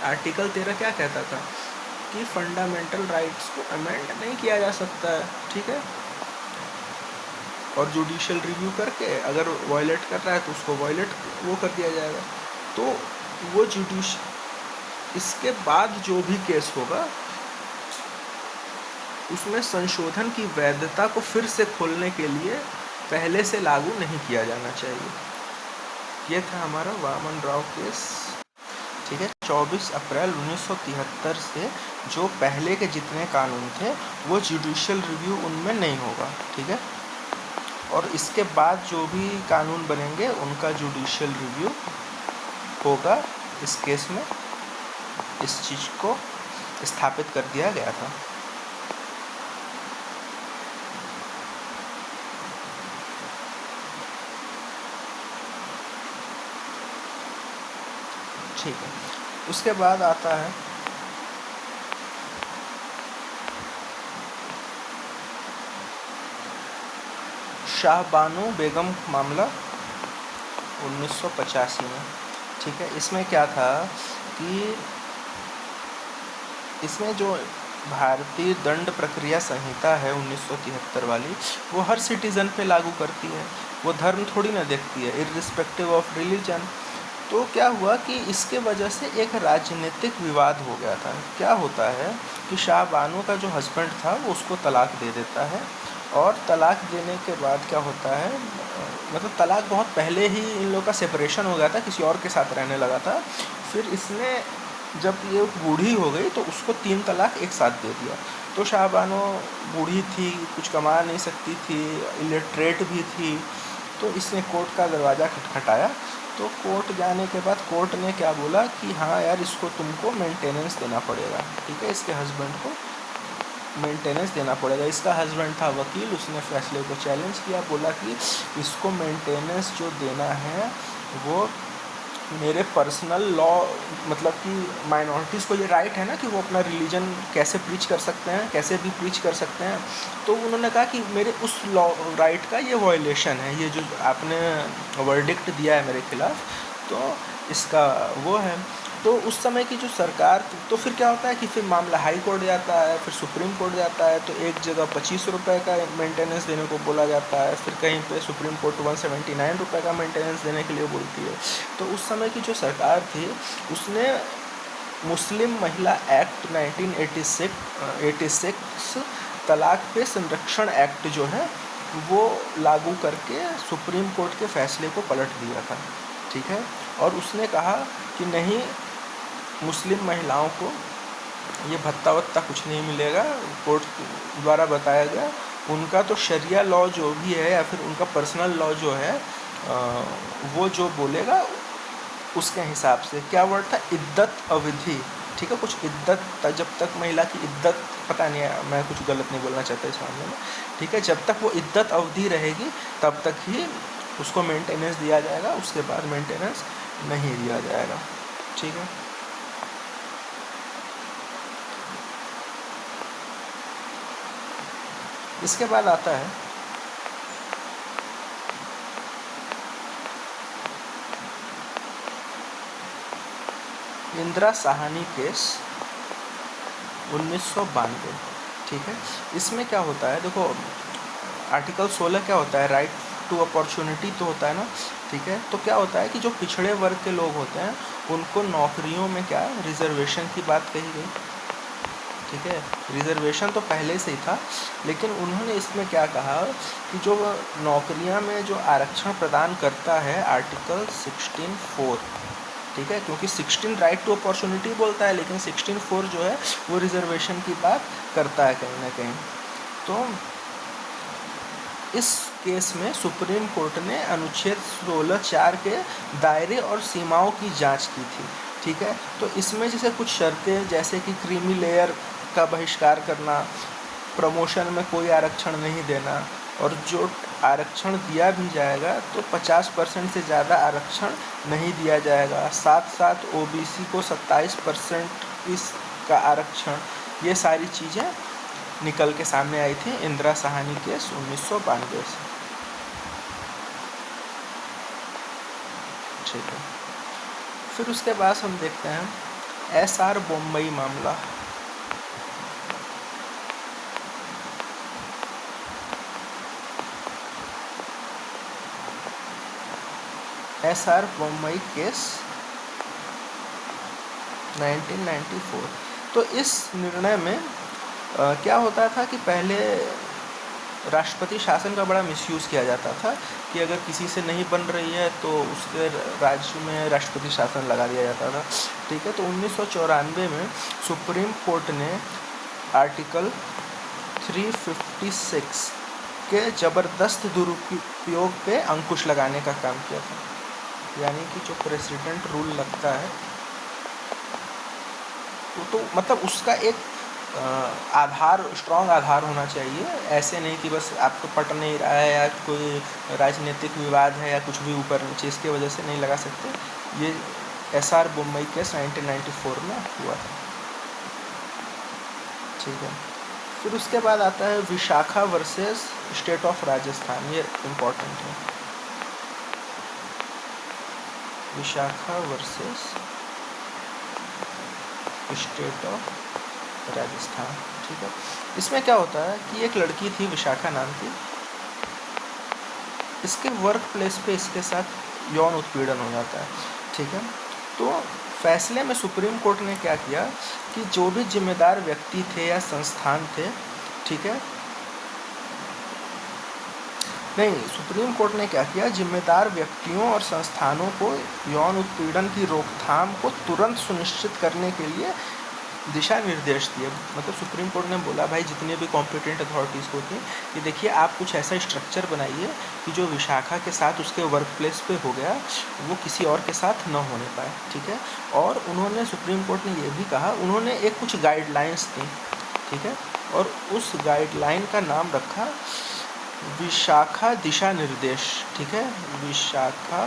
आर्टिकल 13 क्या कहता था कि फंडामेंटल राइट्स को अमेंड नहीं किया जा सकता है, ठीक है, और जुडिशियल रिव्यू करके अगर वायलेट कर रहा है तो उसको वायलेट वो कर दिया जाएगा। तो वो इसके बाद जो भी केस होगा उसमें संशोधन की वैधता को फिर से खोलने के लिए पहले से लागू नहीं किया जाना चाहिए। ये था हमारा वामन राव केस, ठीक है। 24 अप्रैल 1973 से जो पहले के जितने कानून थे वो जुडिशियल रिव्यू उनमें नहीं होगा, ठीक है, और इसके बाद जो भी कानून बनेंगे उनका जुडिशियल रिव्यू होगा। इस केस में इस चीज़ को स्थापित कर दिया गया था। ठीक है, उसके बाद आता है शाहबानो बेगम मामला 1985 में, ठीक है। इसमें क्या था कि इसमें जो भारतीय दंड प्रक्रिया संहिता है 1973 वाली, वो हर सिटीज़न पे लागू करती है, वो धर्म थोड़ी ना देखती है, इर्रिस्पेक्टिव ऑफ रिलीजन। तो क्या हुआ कि इसके वजह से एक राजनीतिक विवाद हो गया था। क्या होता है कि शाहबानो का जो हस्बैंड था वो उसको तलाक दे देता है, और तलाक देने के बाद क्या होता है, मतलब तलाक बहुत पहले ही इन लोगों का सेपरेशन हो गया था, किसी और के साथ रहने लगा था। फिर इसने जब ये बूढ़ी हो गई तो उसको 3 तलाक एक साथ दे दिया। तो शाहबानो बूढ़ी थी, कुछ कमा नहीं सकती थी, इलिटरेट भी थी, तो इसने कोर्ट का दरवाज़ा खटखटाया तो कोर्ट जाने के बाद कोर्ट ने क्या बोला कि हाँ यार इसको तुमको मेंटेनेंस देना पड़ेगा, ठीक है, इसके हस्बैंड को मेंटेनेंस देना पड़ेगा। इसका हस्बैंड था वकील, उसने फैसले को चैलेंज किया, बोला कि इसको मेंटेनेंस जो देना है वो मेरे पर्सनल लॉ, मतलब कि माइनॉरिटीज़ को ये राइट है ना कि वो अपना रिलीजन कैसे प्रीच कर सकते हैं, कैसे भी प्रीच कर सकते हैं। तो उन्होंने कहा कि मेरे उस लॉ राइट का ये वायलेशन है, ये जो आपने वर्डिक्ट दिया है मेरे खिलाफ, तो इसका वो है। तो उस समय की जो सरकार, तो फिर क्या होता है कि फिर मामला हाई कोर्ट जाता है, फिर सुप्रीम कोर्ट जाता है, तो एक जगह 25 रुपये का मेंटेनेंस देने को बोला जाता है, फिर कहीं पे सुप्रीम कोर्ट 179 रुपये का मेंटेनेंस देने के लिए बोलती है। तो उस समय की जो सरकार थी उसने मुस्लिम महिला एक्ट 1986 तलाक पे संरक्षण एक्ट जो है वो लागू करके सुप्रीम कोर्ट के फैसले को पलट दिया था, ठीक है। और उसने कहा कि नहीं, मुस्लिम महिलाओं को ये भत्ता वत्ता कुछ नहीं मिलेगा, कोर्ट द्वारा बताया गया। उनका तो शरिया लॉ जो भी है या फिर उनका पर्सनल लॉ जो है वो जो बोलेगा उसके हिसाब से, क्या वर्ड था, इद्दत अवधि, ठीक है, कुछ इद्दत, जब तक महिला की इद्दत, पता नहीं है, मैं कुछ गलत नहीं बोलना चाहता इस मामले में, ठीक है, जब तक वो इद्दत अवधि रहेगी तब तक ही उसको मेंटेनेंस दिया जाएगा, उसके बाद मेंटेनेंस नहीं दिया जाएगा, ठीक है। इसके बाद आता है इंदिरा साहनी केस 1992, ठीक है। इसमें क्या होता है, देखो आर्टिकल 16 क्या होता है, राइट टू अपॉर्चुनिटी तो होता है ना, ठीक है। तो क्या होता है कि जो पिछड़े वर्ग के लोग होते हैं उनको नौकरियों में क्या रिजर्वेशन की बात कही गई, ठीक है। रिजर्वेशन तो पहले से ही था, लेकिन उन्होंने इसमें क्या कहा कि जो नौकरियां में जो आरक्षण प्रदान करता है आर्टिकल 16(4), ठीक है, क्योंकि 16 राइट टू अपॉर्चुनिटी बोलता है, लेकिन 16(4) जो है वो रिजर्वेशन की बात करता है कहीं ना कहीं। तो इस केस में सुप्रीम कोर्ट ने अनुच्छेद 16(4) के दायरे और सीमाओं की जांच की थी, ठीक है। तो इसमें जैसे कुछ शर्तें, जैसे कि क्रीमी लेयर का बहिष्कार करना, प्रमोशन में कोई आरक्षण नहीं देना, और जो आरक्षण दिया भी जाएगा तो 50% से ज़्यादा आरक्षण नहीं दिया जाएगा, साथ साथ ओबीसी को 27% इसका आरक्षण, ये सारी चीज़ें निकल के सामने आई थी इंदिरा साहनी केस 1992 से, ठीक है। फिर उसके बाद हम देखते हैं SR बम्बई मामला। SR Bombay case 1994। तो इस निर्णय में क्या होता था कि पहले राष्ट्रपति शासन का बड़ा मिसयूज़ किया जाता था कि अगर किसी से नहीं बन रही है तो उसके राज्य में राष्ट्रपति शासन लगा दिया जाता था, ठीक है। तो 1994 में सुप्रीम कोर्ट ने आर्टिकल 356 के ज़बरदस्त दुरुपयोग पे अंकुश लगाने का काम किया था, यानी कि जो प्रेसिडेंट रूल लगता है तो मतलब उसका एक आधार, स्ट्रॉन्ग आधार होना चाहिए, ऐसे नहीं कि बस आपको पट नहीं रहा है या कोई राजनीतिक विवाद है या कुछ भी ऊपर नीचे, इसके वजह से नहीं लगा सकते। ये SR बम्बई केस 1994 में हुआ था, ठीक है। फिर उसके बाद आता है Vishakha versus state of Rajasthan, ये इम्पोर्टेंट है, Vishakha versus state of Rajasthan, ठीक है। इसमें क्या होता है कि एक लड़की थी विशाखा नाम की, इसके वर्क प्लेस पे इसके साथ यौन उत्पीड़न हो जाता है, ठीक है। तो फैसले में सुप्रीम कोर्ट ने क्या किया कि जो भी जिम्मेदार व्यक्ति थे या संस्थान थे, ठीक है, नहीं, सुप्रीम कोर्ट ने क्या किया, जिम्मेदार व्यक्तियों और संस्थानों को यौन उत्पीड़न की रोकथाम को तुरंत सुनिश्चित करने के लिए दिशा निर्देश दिए। मतलब सुप्रीम कोर्ट ने बोला भाई जितने भी कॉम्पिटेंट अथॉरिटीज़ को थे कि देखिए आप कुछ ऐसा स्ट्रक्चर बनाइए कि जो विशाखा के साथ उसके वर्क प्लेस पे हो गया वो किसी और के साथ न होने पाए, ठीक है। और उन्होंने सुप्रीम कोर्ट ने ये भी कहा, उन्होंने एक कुछ गाइडलाइंस दी, ठीक है, और उस गाइडलाइन का नाम रखा विशाखा दिशा निर्देश, ठीक है। विशाखा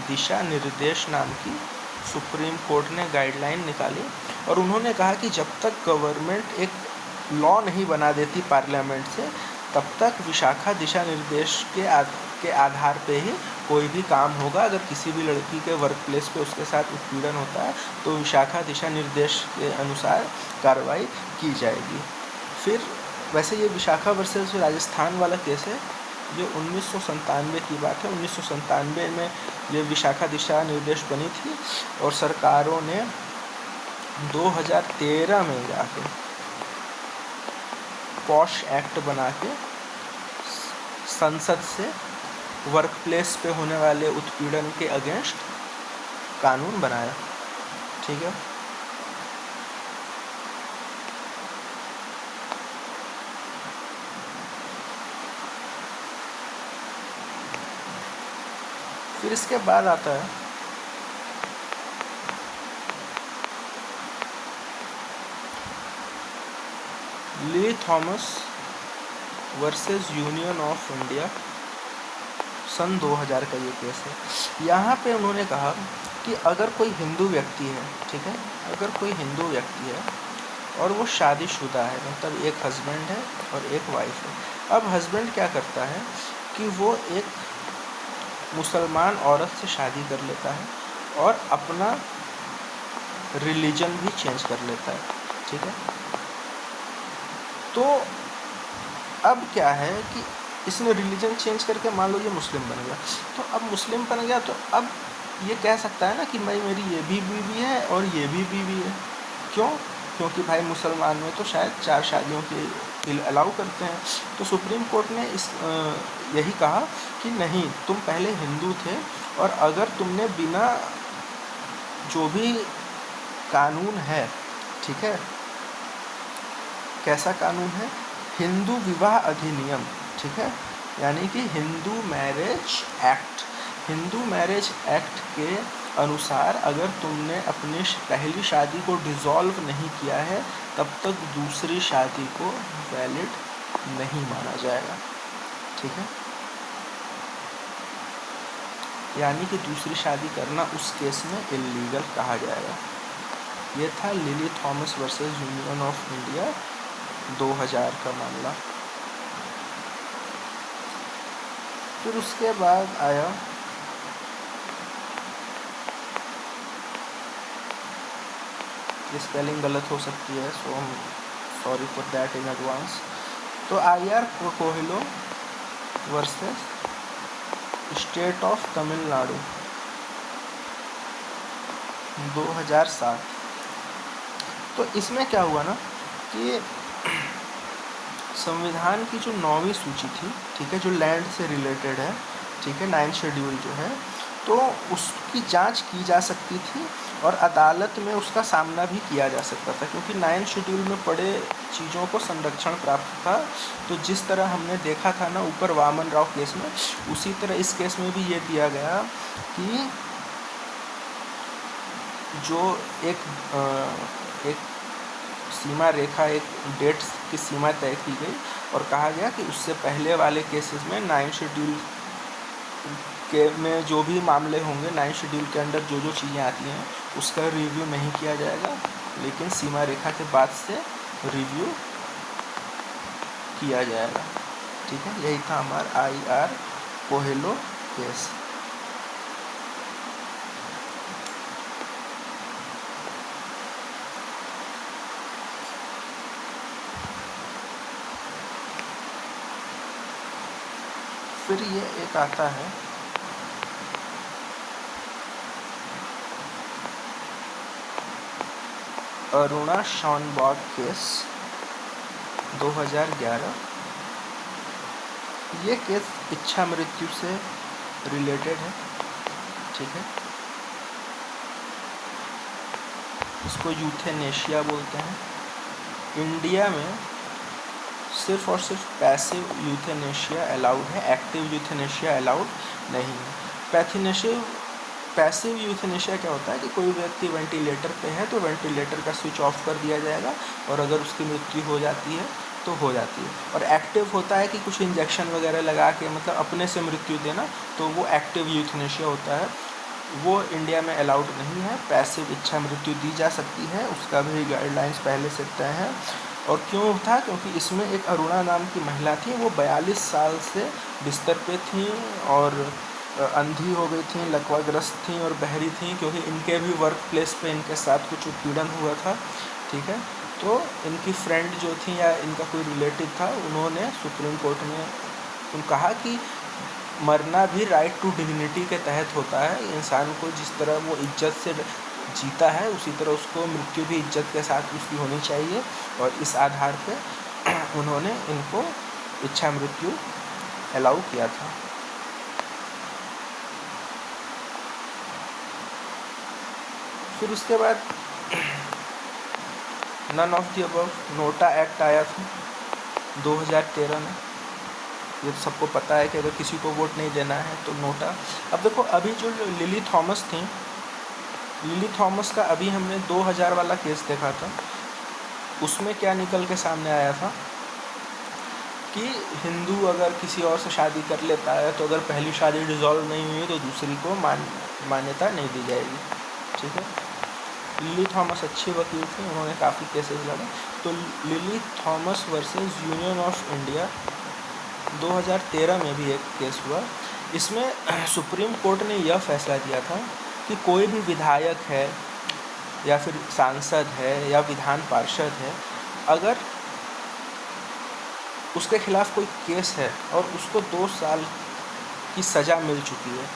दिशा निर्देश नाम की सुप्रीम कोर्ट ने गाइडलाइन निकाली और उन्होंने कहा कि जब तक गवर्नमेंट एक लॉ नहीं बना देती पार्लियामेंट से, तब तक विशाखा दिशा निर्देश के आधार पे ही कोई भी काम होगा। अगर किसी भी लड़की के वर्क प्लेस पे उसके साथ उत्पीड़न होता है तो विशाखा दिशा निर्देश के अनुसार कार्रवाई की जाएगी। फिर वैसे ये विशाखा वर्सेस राजस्थान वाला केस है, ये 1997 की बात है। 1997 में ये विशाखा दिशा निर्देश बनी थी और सरकारों ने 2013 में जाके पॉश एक्ट बना के संसद से वर्क प्लेस पे होने वाले उत्पीड़न के अगेंस्ट कानून बनाया, ठीक है। फिर इसके बाद आता है Lily Thomas versus union of India, सन 2000 का ये केस है। यहाँ पे उन्होंने कहा कि अगर कोई हिंदू व्यक्ति है, ठीक है, अगर कोई हिंदू व्यक्ति है और वो शादीशुदा है, मतलब एक हस्बैंड है और एक वाइफ है। अब हस्बैंड क्या करता है कि वो एक मुसलमान औरत से शादी कर लेता है और अपना रिलीजन भी चेंज कर लेता है, ठीक है। तो अब क्या है कि इसने रिलीजन चेंज करके मान लो ये मुस्लिम बन गया, तो अब मुस्लिम बन गया तो अब ये कह सकता है ना कि भाई मेरी ये भी बीवी है और ये भी बीवी है। क्यों? क्योंकि भाई मुसलमान में तो शायद 4 शादियों की अलाउ करते हैं। तो सुप्रीम कोर्ट ने यही कहा कि नहीं, तुम पहले हिंदू थे और अगर तुमने बिना जो भी कानून है, ठीक है, कैसा कानून है, हिंदू विवाह अधिनियम, ठीक है, यानी कि Hindu marriage act, Hindu marriage act के अनुसार अगर तुमने अपनी पहली शादी को डिसॉल्व नहीं किया है तब तक दूसरी शादी को वैलिड नहीं माना जाएगा, ठीक है। यानी कि दूसरी शादी करना उस केस में इल्लीगल कहा जाएगा। ये था lily Thomas versus union of India 2000 का मामला। फिर उसके बाद आया ये स्पेलिंग गलत हो सकती है, सो हम sorry for that in advance. तो IR Coelho versus state of Tamil Nadu 2007। तो इसमें क्या हुआ ना कि संविधान की जो 9वीं सूची थी, ठीक है, जो लैंड से रिलेटेड है, ठीक है, 9th शेड्यूल जो है, तो उसकी जांच की जा सकती थी और अदालत में उसका सामना भी किया जा सकता था, क्योंकि 9th शेड्यूल में पड़े चीज़ों को संरक्षण प्राप्त था। तो जिस तरह हमने देखा था ना ऊपर वामन राव केस में, उसी तरह इस केस में भी ये दिया गया कि जो एक सीमा रेखा, एक डेट की सीमा तय की गई और कहा गया कि उससे पहले वाले केसेस में 9th शेड्यूल के में जो भी मामले होंगे, 9th शेड्यूल के अंडर जो जो चीज़ें आती हैं उसका रिव्यू नहीं किया जाएगा, लेकिन सीमा रेखा के बाद से रिव्यू किया जाएगा, ठीक है। यही था हमारा IR कोहेलो केस। फिर ये एक आता है अरुणा शॉनबॉग केस 2011। ये केस इच्छा मृत्यु से रिलेटेड है, ठीक है। इसको यूथेनेशिया बोलते हैं। इंडिया में सिर्फ और सिर्फ पैसिव यूथेनेशिया अलाउड है, एक्टिव यूथेनेशिया अलाउड नहीं है। पैसिव यूथेनेशिया क्या होता है कि कोई व्यक्ति वेंटिलेटर पे है तो वेंटिलेटर का स्विच ऑफ कर दिया जाएगा और अगर उसकी मृत्यु हो जाती है तो हो जाती है। और एक्टिव होता है कि कुछ इंजेक्शन वगैरह लगा के मतलब अपने से मृत्यु देना, तो वो एक्टिव यूथेनेशिया होता है। वो इंडिया में अलाउड नहीं है। पैसिव इच्छा मृत्यु दी जा सकती है, उसका भी गाइडलाइंस पहले से तय है। और क्यों था? क्योंकि इसमें एक अरुणा नाम की महिला थी, वो 42 साल से बिस्तर पे थी और अंधी हो गई थी, लकवाग्रस्त थी और बहरी थी, क्योंकि इनके भी वर्क प्लेस पे इनके साथ कुछ उत्पीड़न हुआ था। ठीक है, तो इनकी फ्रेंड जो थी या इनका कोई रिलेटिव था, उन्होंने सुप्रीम कोर्ट में कहा कि मरना भी राइट टू डिग्निटी के तहत होता है। इंसान को जिस तरह वो इज्जत से जीता है उसी तरह उसको मृत्यु भी इज्जत के साथ उसकी होनी चाहिए। और इस आधार पे उन्होंने इनको इच्छा मृत्यु अलाउ किया था। फिर उसके बाद none of the above NOTA act आया था 2013 में। ये सबको पता है कि अगर किसी को वोट नहीं देना है तो नोटा। अब देखो, अभी जो लिली थॉमस थी, लिली थॉमस का अभी हमने 2000 वाला केस देखा था, उसमें क्या निकल के सामने आया था कि हिंदू अगर किसी और से शादी कर लेता है तो अगर पहली शादी डिसॉल्व नहीं हुई तो दूसरी को मान्यता नहीं दी जाएगी। ठीक है, लिली थॉमस अच्छी वकील थी, उन्होंने काफ़ी केसेस लड़े। तो lily Thomas versus union of India 2013 में भी एक केस हुआ। इसमें सुप्रीम कोर्ट ने यह फैसला दिया था कि कोई भी विधायक है या फिर सांसद है या विधान पार्षद है, अगर उसके खिलाफ कोई केस है और उसको 2 साल की सज़ा मिल चुकी है,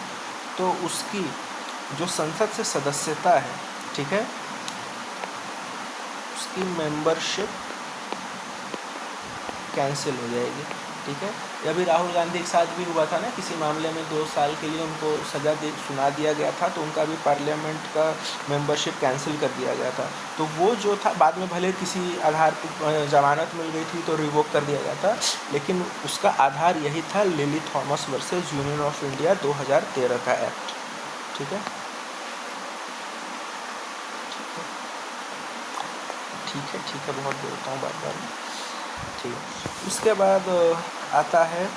तो उसकी जो संसद से सदस्यता है, ठीक है, उसकी मेंबरशिप कैंसिल हो जाएगी। ठीक है, या भी राहुल गांधी के साथ भी हुआ था ना, किसी मामले में 2 साल के लिए उनको सज़ा सुना दिया गया था, तो उनका भी पार्लियामेंट का मेंबरशिप कैंसिल कर दिया गया था। तो वो जो था, बाद में भले किसी आधार पर जमानत मिल गई थी तो रिवोक कर दिया गया था, लेकिन उसका आधार यही था, lily Thomas versus union of India 2013 का एक्ट। ठीक है, ठीक है, बहुत बोलता हूँ बार-बार। ठीक है, उसके बाद आता है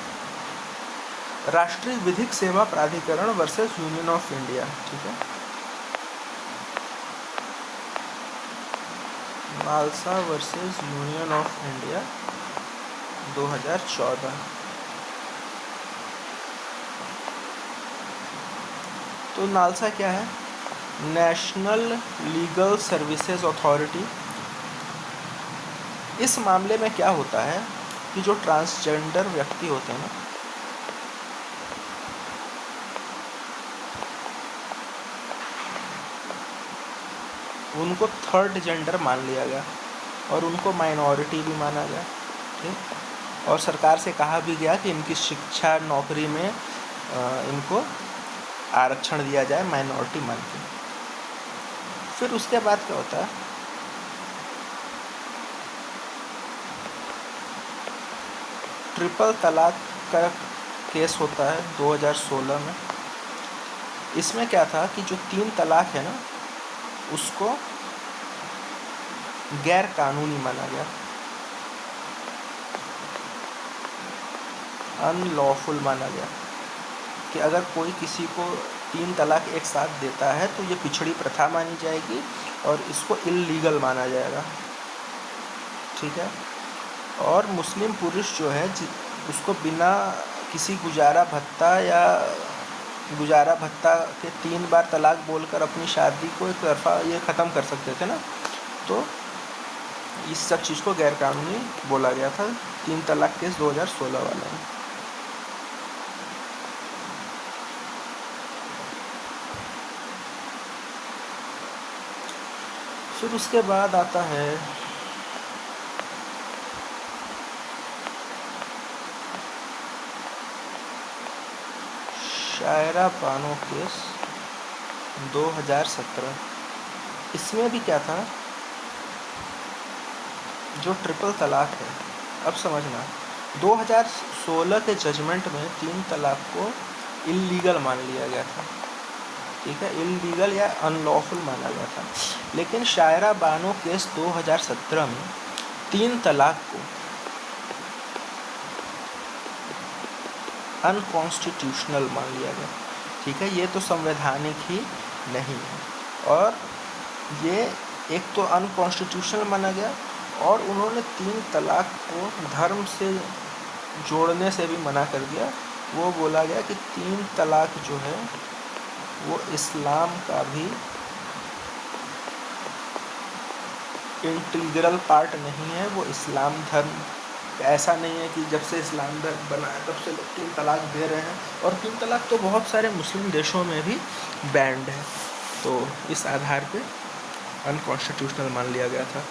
राष्ट्रीय विधिक सेवा प्राधिकरण वर्सेस यूनियन ऑफ इंडिया। ठीक है, NALSA versus union of India 2014। तो नालसा क्या है? National legal services authority. इस मामले में क्या होता है कि जो ट्रांसजेंडर व्यक्ति होते हैं ना, उनको थर्ड जेंडर मान लिया गया और उनको माइनॉरिटी भी माना गया। ठीक, और सरकार से कहा भी गया कि इनकी शिक्षा नौकरी में इनको आरक्षण दिया जाए माइनॉरिटी मान के। फिर उसके बाद क्या होता है, ट्रिपल तलाक का केस होता है 2016 में। इसमें क्या था कि जो 3 तलाक है ना, उसको गैर कानूनी माना गया, अनलॉफुल माना गया, कि अगर कोई किसी को 3 तलाक एक साथ देता है तो ये पिछड़ी प्रथा मानी जाएगी और इसको इल्लीगल माना जाएगा। ठीक है, और मुस्लिम पुरुष जो है उसको बिना किसी गुजारा भत्ता के 3 बार तलाक बोलकर अपनी शादी को एक तरफा ये ख़त्म कर सकते थे ना, तो इस सब चीज़ को गैर कानूनी बोला गया था। 3 तलाक केस 2016 वाला है। फिर उसके बाद आता है शायरा बानो केस 2017। इसमें भी क्या था, जो ट्रिपल तलाक है, अब समझना, 2016 के जजमेंट में 3 तलाक को इल्लीगल मान लिया गया था, ठीक है, इल्लीगल या अनलॉफुल माना गया था। लेकिन शायरा बानो केस 2017 में 3 तलाक को अनकॉन्स्टिट्यूशनल मान लिया गया, ठीक है। ये तो संवैधानिक ही नहीं है, और ये एक तो अनकॉन्स्टिट्यूशनल माना गया, और उन्होंने 3 तलाक को धर्म से जोड़ने से भी मना कर दिया। वो बोला गया कि 3 तलाक जो है वो इस्लाम का भी इंटीग्रल पार्ट नहीं है, वो इस्लाम धर्म ऐसा नहीं है कि जब से इस्लाम धर्म बना है तब से लोग 3 तलाक दे रहे हैं, और 3 तलाक तो बहुत सारे मुस्लिम देशों में भी बैंड है। तो इस आधार पे अनकॉन्स्टिट्यूशनल मान लिया गया था।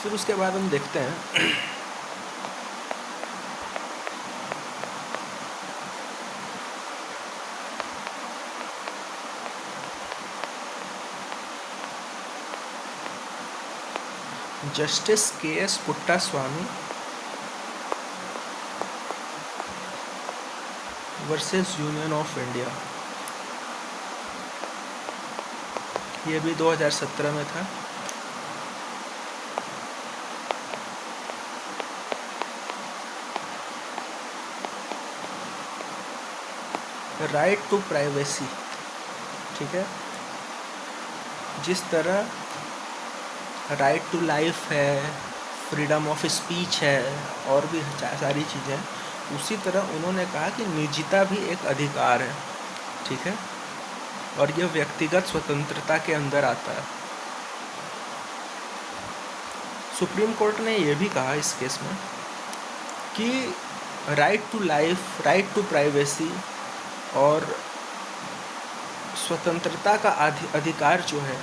फिर उसके बाद हम देखते हैं justice KS. Puttaswamy versus union of India, ये भी 2017 में था। राइट टू प्राइवेसी, ठीक है, जिस तरह राइट टू लाइफ है, फ्रीडम ऑफ स्पीच है, और भी सारी चीज़ें, उसी तरह उन्होंने कहा कि निजता भी एक अधिकार है, ठीक है, और यह व्यक्तिगत स्वतंत्रता के अंदर आता है। सुप्रीम कोर्ट ने यह भी कहा इस केस में कि right to life, right to privacy और स्वतंत्रता का अधिकार जो है,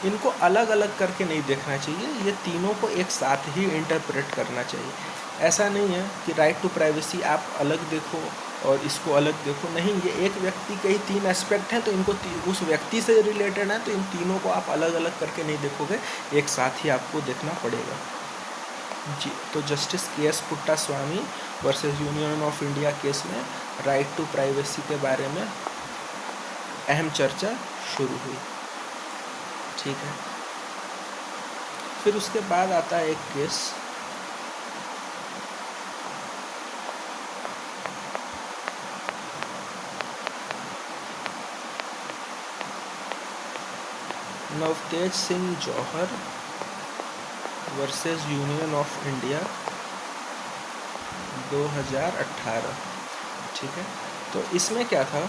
इनको अलग अलग करके नहीं देखना चाहिए, ये तीनों को एक साथ ही इंटरप्रेट करना चाहिए। ऐसा नहीं है कि राइट टू प्राइवेसी आप अलग देखो और इसको अलग देखो, नहीं, ये एक व्यक्ति के ही 3 एस्पेक्ट हैं, तो इनको उस व्यक्ति से रिलेटेड है, तो इन तीनों को आप अलग अलग करके नहीं देखोगे, एक साथ ही आपको देखना पड़ेगा जी। तो justice KS. Puttaswamy versus union of India case में राइट टू प्राइवेसी के बारे में अहम चर्चा शुरू हुई, ठीक है। फिर उसके बाद आता है एक case Navtej Singh Johar versus union of India 2018, ठीक है। तो इसमें क्या था,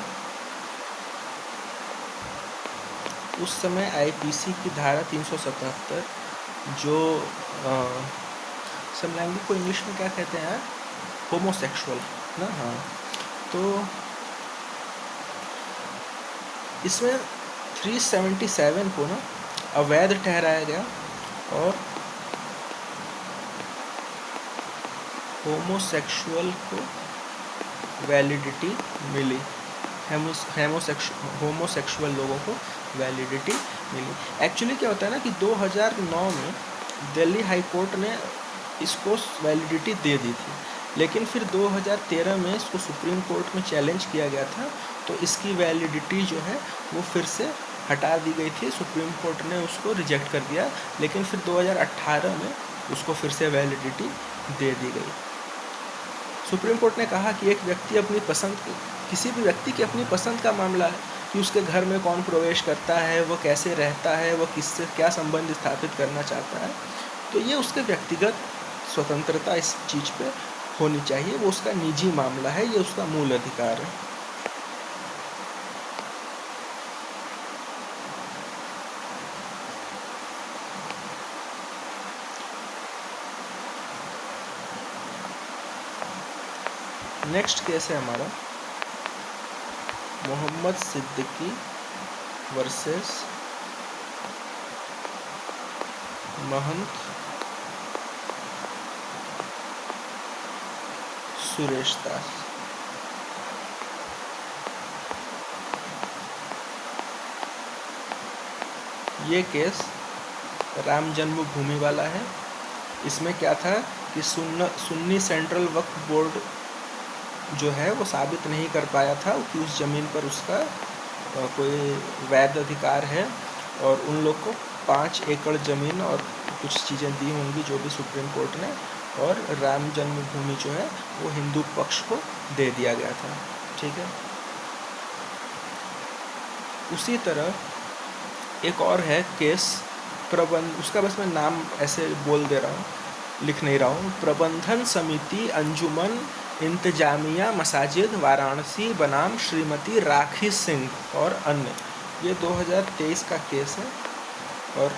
उस समय आईपीसी की धारा 377 जो समलैंगिक को इंग्लिश में क्या कहते हैं, होमोसेक्सुअल ना, हाँ, तो इसमें 377 को ना अवैध ठहराया गया और होमोसेक्सुअल को वैलिडिटी मिली, होमोसेक्सुअल लोगों को वैलिडिटी मिली। एक्चुअली क्या होता है ना कि 2009 में दिल्ली हाई कोर्ट ने इसको वैलिडिटी दे दी थी, लेकिन फिर 2013 में इसको सुप्रीम कोर्ट में चैलेंज किया गया था, तो इसकी वैलिडिटी जो है वो फिर से हटा दी गई थी, सुप्रीम कोर्ट ने उसको रिजेक्ट कर दिया, लेकिन फिर 2018 में उसको फिर से वैलिडिटी दे दी गई। सुप्रीम कोर्ट ने कहा कि एक व्यक्ति अपनी पसंद, किसी भी व्यक्ति की अपनी पसंद का मामला है कि उसके घर में कौन प्रवेश करता है, वो कैसे रहता है, वो किससे क्या संबंध स्थापित करना चाहता है, तो ये उसके व्यक्तिगत स्वतंत्रता इस चीज़ पे होनी चाहिए, वो उसका निजी मामला है, ये उसका मूल अधिकार है। नेक्स्ट केस है हमारा मोहम्मद सिद्दीकी वर्सेस महंत सुरेश दास। ये केस राम जन्मभूमि वाला है। इसमें क्या था कि सुन्नी सेंट्रल वक्फ बोर्ड जो है वो साबित नहीं कर पाया था कि उस ज़मीन पर उसका कोई वैध अधिकार है, और उन लोग को 5 एकड़ ज़मीन और कुछ चीज़ें दी होंगी जो भी सुप्रीम कोर्ट ने, और राम जन्मभूमि जो है वो हिंदू पक्ष को दे दिया गया था। ठीक है। उसी तरह एक और है केस उसका बस मैं नाम ऐसे बोल दे रहा हूँ, लिख नहीं रहा हूँ। प्रबंधन समिति अंजुमन इंतजामिया मसाजिद वाराणसी बनाम श्रीमती राखी सिंह और अन्य। ये 2023 का केस है और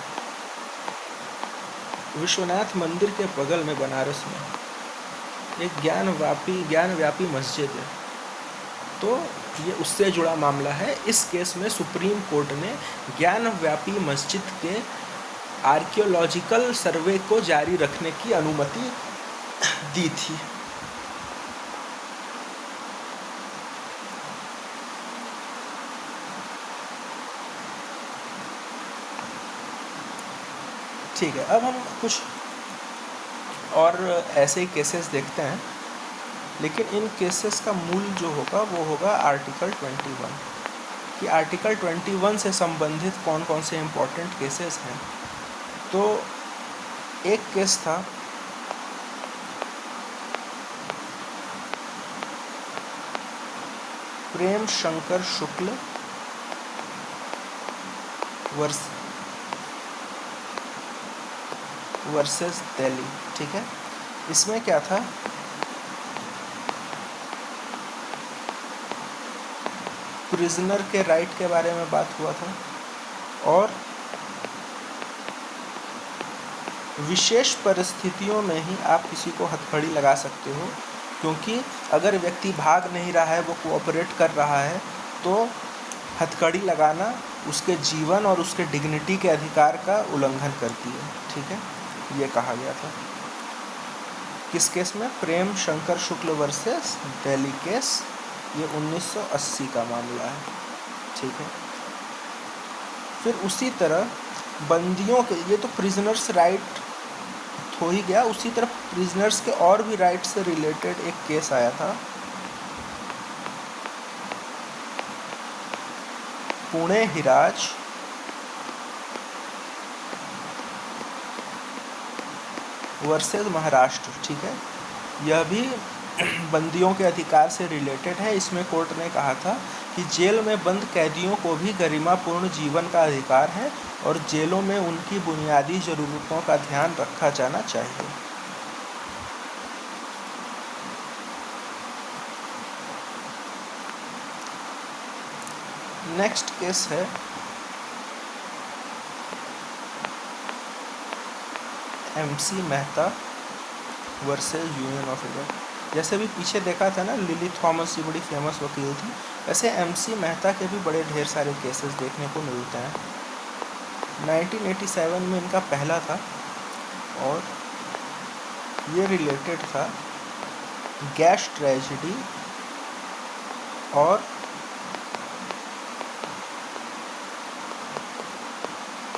विश्वनाथ मंदिर के बगल में बनारस में एक ज्ञानव्यापी मस्जिद है, तो ये उससे जुड़ा मामला है। इस केस में सुप्रीम कोर्ट ने ज्ञानव्यापी मस्जिद के आर्कियोलॉजिकल सर्वे को जारी रखने की अनुमति दी थी। ठीक है, अब हम कुछ और ऐसे ही केसेस देखते हैं, लेकिन इन केसेस का मूल जो होगा वो होगा आर्टिकल 21 कि आर्टिकल 21 से संबंधित कौन कौन से इम्पोर्टेंट केसेस हैं। तो एक केस था प्रेम शंकर शुक्ल वर्सेस दिल्ली। ठीक है, इसमें क्या था, प्रिजनर के राइट के बारे में बात हुआ था, और विशेष परिस्थितियों में ही आप किसी को हथकड़ी लगा सकते हो, क्योंकि अगर व्यक्ति भाग नहीं रहा है, वो कोऑपरेट कर रहा है, तो हथकड़ी लगाना उसके जीवन और उसके डिग्निटी के अधिकार का उल्लंघन करती है। ठीक है, ये कहा गया था। किस केस में? प्रेम शंकर शुक्ल वर्सेस दिल्ली केस, ये 1980 का मामला है। ठीक है, फिर उसी तरह बंदियों के, ये तो प्रिजनर्स राइट हो ही गया, उसी तरह प्रिजनर्स के और भी राइट से रिलेटेड एक केस आया था, पुणे हिराज वर्सेस महाराष्ट्र। ठीक है, यह भी बंदियों के अधिकार से रिलेटेड है। इसमें कोर्ट ने कहा था कि जेल में बंद कैदियों को भी गरिमापूर्ण जीवन का अधिकार है और जेलों में उनकी बुनियादी ज़रूरतों का ध्यान रखा जाना चाहिए। नेक्स्ट केस है MC Mehta versus union of India. जैसे भी पीछे देखा था ना, लिली थॉमस ये बड़ी फेमस वकील थी, वैसे MC मेहता के भी बड़े ढेर सारे केसेस देखने को मिलते हैं। 1987 में इनका पहला था और ये रिलेटेड था गैस ट्रेजेडी और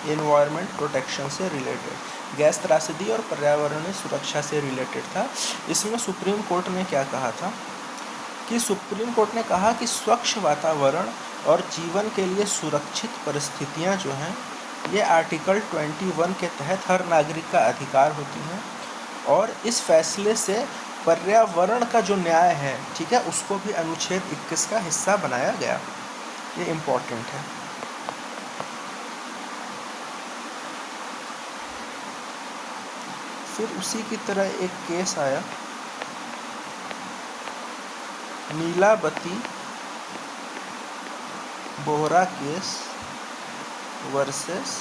एनवायरनमेंट प्रोटेक्शन से रिलेटेड, गैस त्रासदी और पर्यावरणीय सुरक्षा से रिलेटेड था। इसमें सुप्रीम कोर्ट ने क्या कहा था कि सुप्रीम कोर्ट ने कहा कि स्वच्छ वातावरण और जीवन के लिए सुरक्षित परिस्थितियां जो हैं, ये आर्टिकल 21 के तहत हर नागरिक का अधिकार होती हैं, और इस फैसले से पर्यावरण का जो न्याय है, ठीक है, उसको भी अनुच्छेद 21 का हिस्सा बनाया गया। ये इम्पोर्टेंट है। फिर उसी की तरह एक केस आया Nilabati Behera case versus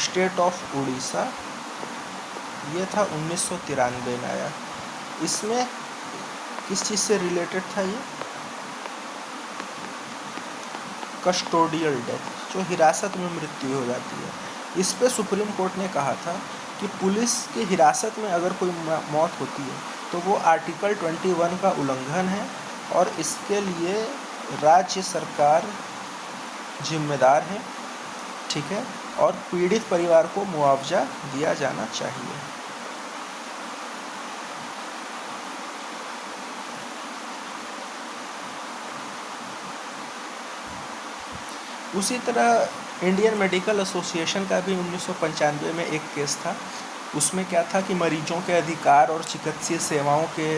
state of Orissa. ये था 1993 में आया। इसमें किस चीज़ से रिलेटेड था? ये कस्टोडियल डेथ, जो हिरासत में मृत्यु हो जाती है। इस पे सुप्रीम कोर्ट ने कहा था कि पुलिस की हिरासत में अगर कोई मौत होती है तो वो आर्टिकल 21 का उल्लंघन है और इसके लिए राज्य सरकार जिम्मेदार है, ठीक है, और पीड़ित परिवार को मुआवजा दिया जाना चाहिए। उसी तरह इंडियन मेडिकल एसोसिएशन का भी 1995 में एक केस था। उसमें क्या था कि मरीजों के अधिकार और चिकित्सीय सेवाओं के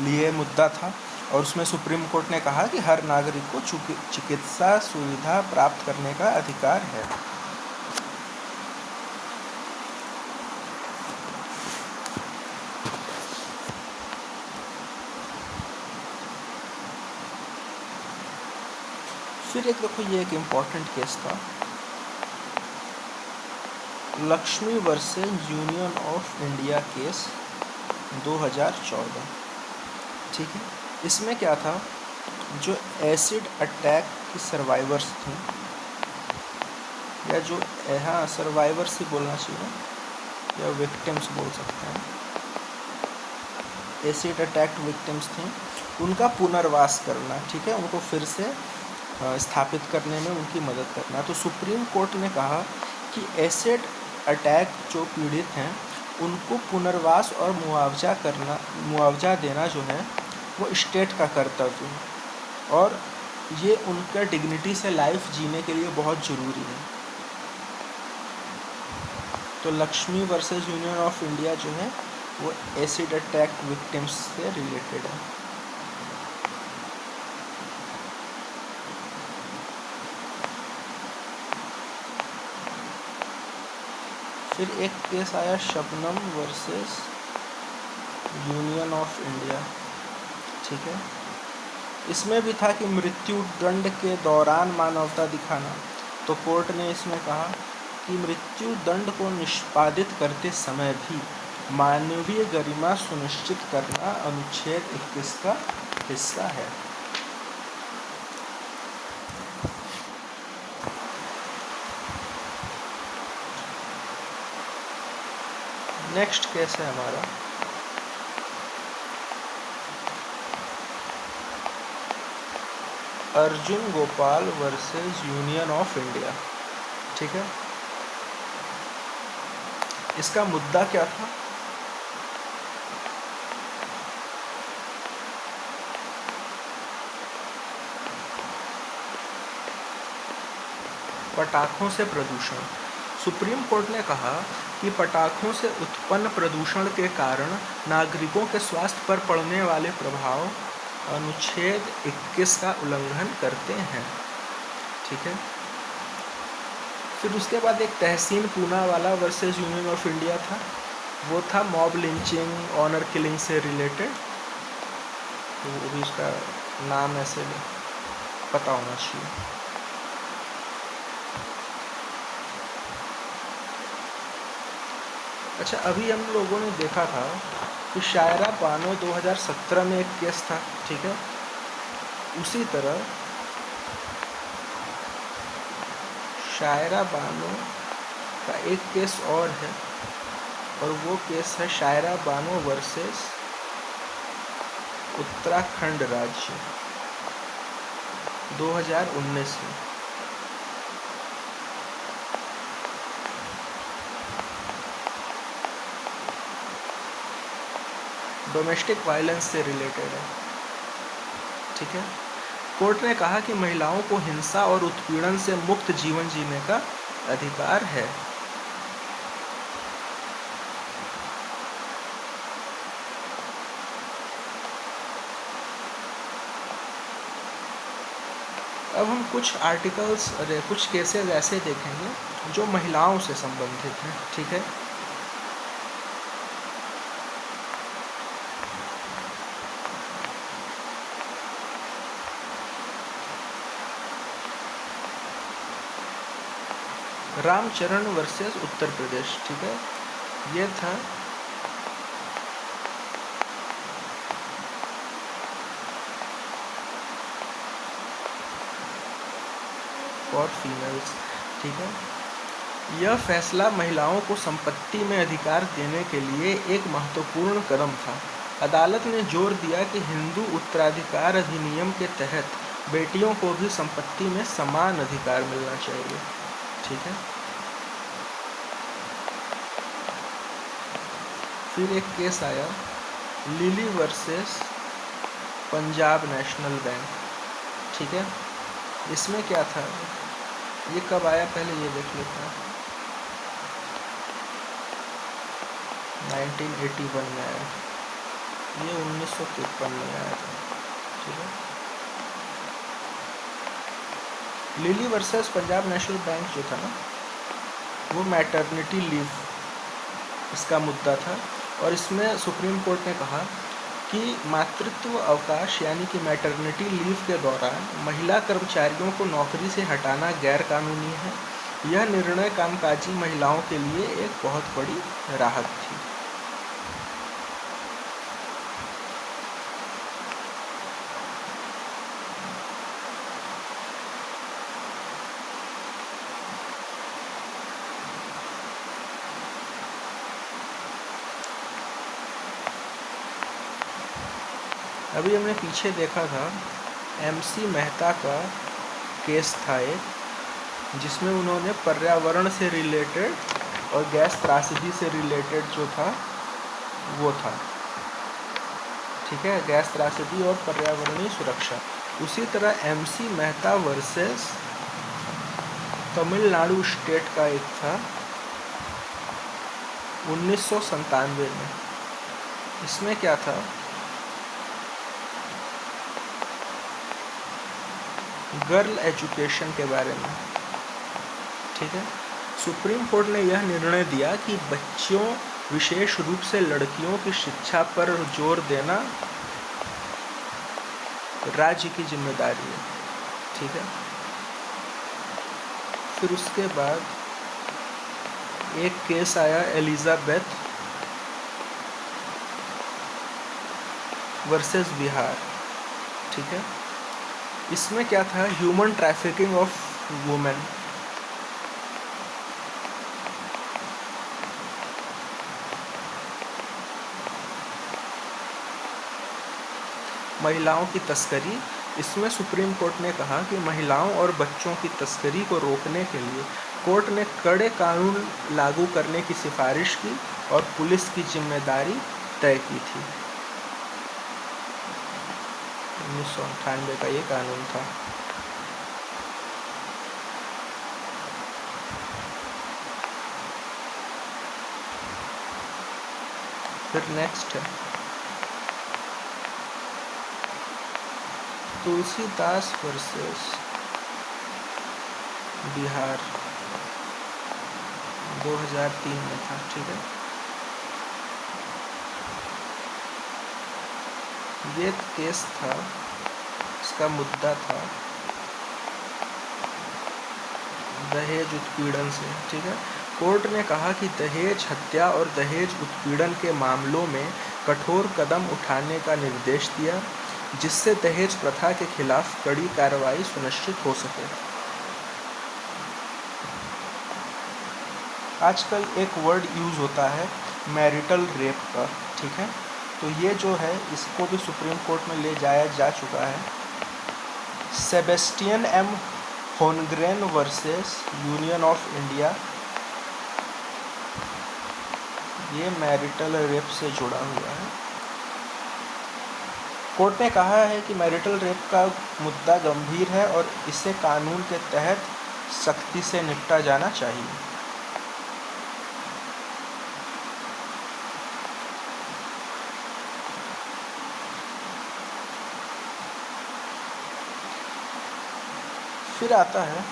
लिए मुद्दा था, और उसमें सुप्रीम कोर्ट ने कहा कि हर नागरिक को चिकित्सा सुविधा प्राप्त करने का अधिकार है। फिर एक देखो, ये एक इम्पॉर्टेंट केस था, Lakshmi versus union of India case 2014, ठीक है। इसमें क्या था, जो एसिड अटैक की सर्वाइवर्स थी, या जो हाँ सर्वाइवर्स ही बोलना चाहिए, या विक्टिम्स बोल सकते हैं, एसिड अटैक विक्टिम्स थी, उनका पुनर्वास करना, ठीक है, उनको फिर से स्थापित करने में उनकी मदद करना। तो सुप्रीम कोर्ट ने कहा कि एसिड अटैक जो पीड़ित हैं उनको पुनर्वास और मुआवजा देना जो है वो स्टेट का कर्तव्य है, और ये उनका डिग्निटी से लाइफ जीने के लिए बहुत ज़रूरी है। तो Lakshmi versus union of India जो है वो एसिड अटैक विक्टिम्स से रिलेटेड है। फिर एक केस आया Shabnam versus union of India, ठीक है। इसमें भी था कि मृत्यु दंड के दौरान मानवता दिखाना। तो कोर्ट ने इसमें कहा कि मृत्यु दंड को निष्पादित करते समय भी मानवीय गरिमा सुनिश्चित करना अनुच्छेद 21 का हिस्सा है। नेक्स्ट केस है हमारा Arjun Gopal versus union of India, ठीक है। इसका मुद्दा क्या था, पटाखों से प्रदूषण। सुप्रीम कोर्ट ने कहा कि पटाखों से उत्पन्न प्रदूषण के कारण नागरिकों के स्वास्थ्य पर पड़ने वाले प्रभाव अनुच्छेद 21 का उल्लंघन करते हैं, ठीक है। फिर उसके बाद एक Tehseen Poonawalla versus union of India था, वो था मॉब लिंचिंग ऑनर किलिंग से रिलेटेड। तो वो भी उसका नाम ऐसे पता होना चाहिए। अच्छा, अभी हम लोगों ने देखा था कि शायरा बानो 2017 में एक केस था, ठीक है। उसी तरह शायरा बानो का एक केस और है, और वो केस है शायरा बानो वर्सेस उत्तराखंड राज्य 2019 में। डोमेस्टिक वायलेंस से रिलेटेड है, ठीक है। कोर्ट ने कहा कि महिलाओं को हिंसा और उत्पीड़न से मुक्त जीवन जीने का अधिकार है। अब हम कुछ कुछ केसेस ऐसे देखेंगे जो महिलाओं से संबंधित हैं, ठीक है। रामचरण वर्सेस उत्तर प्रदेश, ठीक है। ये था फॉर फीमेल्स, ठीक है। यह फैसला महिलाओं को संपत्ति में अधिकार देने के लिए एक महत्वपूर्ण कदम था। अदालत ने जोर दिया कि हिंदू उत्तराधिकार अधिनियम के तहत बेटियों को भी संपत्ति में समान अधिकार मिलना चाहिए। ठीक है। फिर एक केस आया lily versus Punjab national bank. ठीक है। इसमें क्या था, ये कब आया पहले ये देख लेते हैं। 1981 में आया, ये 1953 में आया था। ठीक है। Lily versus Punjab national bank जो था ना, वो मैटरनिटी लीव इसका मुद्दा था, और इसमें सुप्रीम कोर्ट ने कहा कि मातृत्व अवकाश यानी कि मैटरनिटी लीव के दौरान महिला कर्मचारियों को नौकरी से हटाना गैर कानूनी है। यह निर्णय कामकाजी महिलाओं के लिए एक बहुत बड़ी राहत थी। अभी हमने पीछे देखा था MC मेहता का केस था एक, जिसमें उन्होंने पर्यावरण से रिलेटेड और गैस त्रासदी से रिलेटेड जो था वो था। ठीक है, गैस त्रासदी और पर्यावरणीय सुरक्षा। उसी तरह MC Mehta versus Tamil Nadu state का एक था 1997 में। इसमें क्या था, गर्ल एजुकेशन के बारे में। ठीक है। सुप्रीम कोर्ट ने यह निर्णय दिया कि बच्चियों, विशेष रूप से लड़कियों की शिक्षा पर जोर देना राज्य की जिम्मेदारी है। ठीक है। फिर उसके बाद एक केस आया एलिजाबेथ वर्सेस बिहार। ठीक है। इसमें क्या था, ह्यूमन ट्रैफिकिंग ऑफ वुमेन। महिलाओं की तस्करी। इसमें सुप्रीम कोर्ट ने कहा कि महिलाओं और बच्चों की तस्करी को रोकने के लिए कोर्ट ने कड़े कानून लागू करने की सिफारिश की और पुलिस की जिम्मेदारी तय की थी। 1998 का ये कानून था। फिर नेक्स्ट है तुलसीदास वर्सेस बिहार, 2003 में था। ठीक है। ये केस था, इसका मुद्दा था दहेज उत्पीड़न से। ठीक है। कोर्ट ने कहा कि दहेज हत्या और दहेज उत्पीड़न के मामलों में कठोर कदम उठाने का निर्देश दिया, जिससे दहेज प्रथा के खिलाफ कड़ी कार्रवाई सुनिश्चित हो सके। आजकल एक वर्ड यूज़ होता है मैरिटल रेप का। ठीक है। तो ये जो है, इसको भी सुप्रीम कोर्ट में ले जाया जा चुका है। Sebastian M Hongray versus union of India, ये मैरिटल रेप से जुड़ा हुआ है। कोर्ट ने कहा है कि मैरिटल रेप का मुद्दा गंभीर है और इसे कानून के तहत सख्ती से निपटा जाना चाहिए। फिर आता है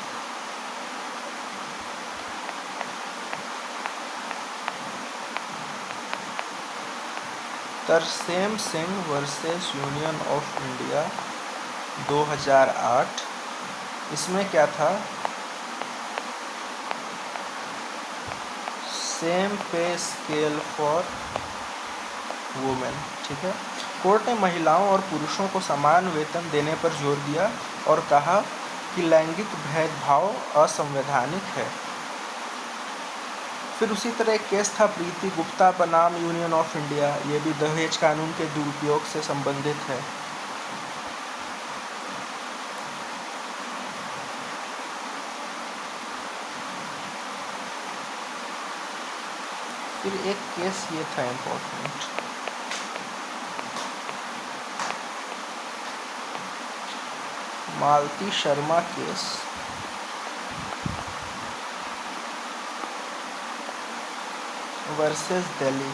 Tarsem Singh versus union of India, 2008। इसमें क्या था, सेम पे स्केल फॉर वुमेन। ठीक है। कोर्ट ने महिलाओं और पुरुषों को समान वेतन देने पर जोर दिया और कहा कि लैंगिक भेदभाव असंवैधानिक है। फिर उसी तरह एक केस था प्रीति गुप्ता बनाम यूनियन ऑफ इंडिया, ये भी दहेज कानून के दुरुपयोग से संबंधित है। फिर एक केस ये था important, Malti Sharma case versus Delhi.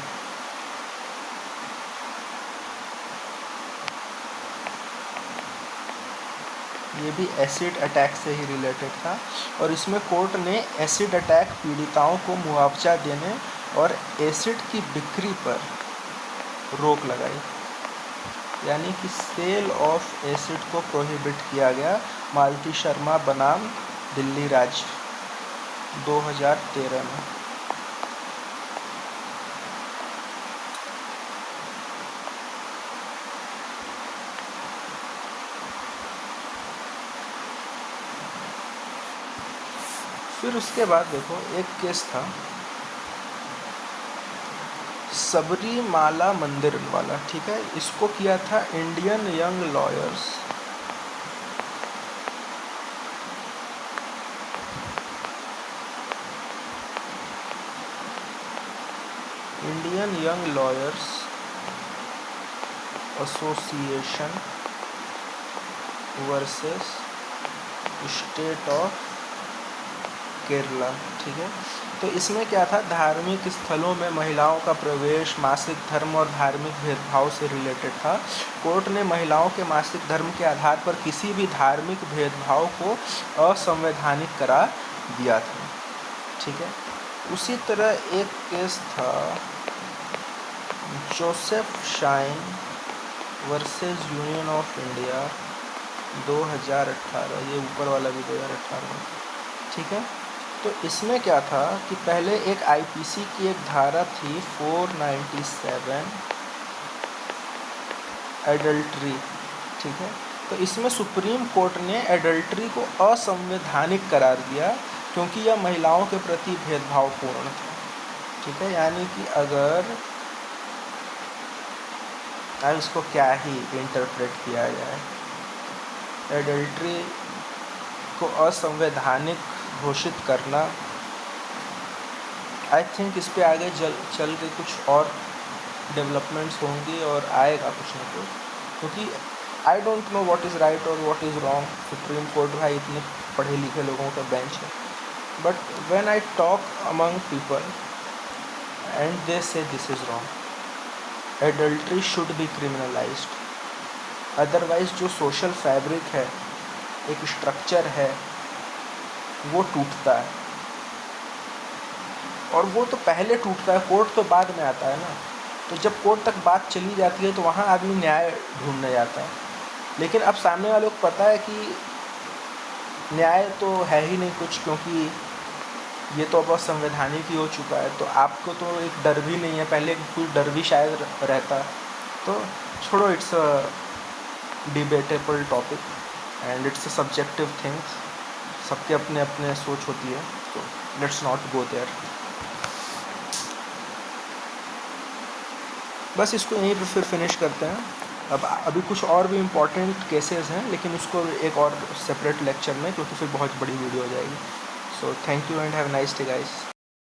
ये भी एसिड अटैक से ही रिलेटेड था और इसमें कोर्ट ने एसिड अटैक पीड़िताओं को मुआवजा देने और एसिड की बिक्री पर रोक लगाई, यानी कि सेल ऑफ एसिड को प्रोहिबिट किया गया। मालती शर्मा बनाम दिल्ली राज्य 2013 में। फिर उसके बाद देखो एक केस था सबरीमाला मंदिर वाला, ठीक है। इसको किया था Indian young lawyers, Indian young lawyers association versus state of Kerala, ठीक है। तो इसमें क्या था, धार्मिक स्थलों में महिलाओं का प्रवेश मासिक धर्म और धार्मिक भेदभाव से रिलेटेड था। कोर्ट ने महिलाओं के मासिक धर्म के आधार पर किसी भी धार्मिक भेदभाव को असंवैधानिक करार दिया था, ठीक है। उसी तरह एक केस था Joseph shine versus union of India 2018, ये ऊपर वाला भी 2018, ठीक है। तो इसमें क्या था कि पहले एक आईपीसी की एक धारा थी 497 एडल्ट्री, ठीक है। तो इसमें सुप्रीम कोर्ट ने एडल्ट्री को असंवैधानिक करार दिया क्योंकि यह महिलाओं के प्रति भेदभावपूर्ण था, ठीक है। यानी कि अगर अब इसको क्या ही इंटरप्रेट किया जाए, एडल्ट्री को असंवैधानिक घोषित करना, आई थिंक इस पे आगे चल के कुछ और डेवलपमेंट्स होंगी और आएगा कुछ ना कुछ, क्योंकि I don't know what is right और what is wrong. Supreme court भाई इतने पढ़े लिखे लोगों का बेंच है, but when I talk among people and they say this is wrong, adultery should be criminalized, otherwise जो सोशल फैब्रिक है, एक स्ट्रक्चर है, वो टूटता है। और वो तो पहले टूटता है, कोर्ट तो बाद में आता है ना। तो जब कोर्ट तक बात चली जाती है तो वहाँ आदमी न्याय ढूंढने जाता है, लेकिन अब सामने वालों को पता है कि न्याय तो है ही नहीं कुछ, क्योंकि ये तो अब संवैधानिक ही हो चुका है। तो आपको तो एक डर भी नहीं है, पहले कुछ डर भी शायद रहता। तो छोड़ो, it's a debatable topic and it's a subjective things, सबके अपने अपने सोच होती है, तो लेट्स नॉट गो देयर। बस इसको यहीं पे फिर फिनिश करते हैं। अब अभी कुछ और भी इम्पॉर्टेंट केसेस हैं, लेकिन उसको एक और सेपरेट लेक्चर में, क्योंकि फिर बहुत बड़ी वीडियो हो जाएगी। So thank you and have a nice day guys.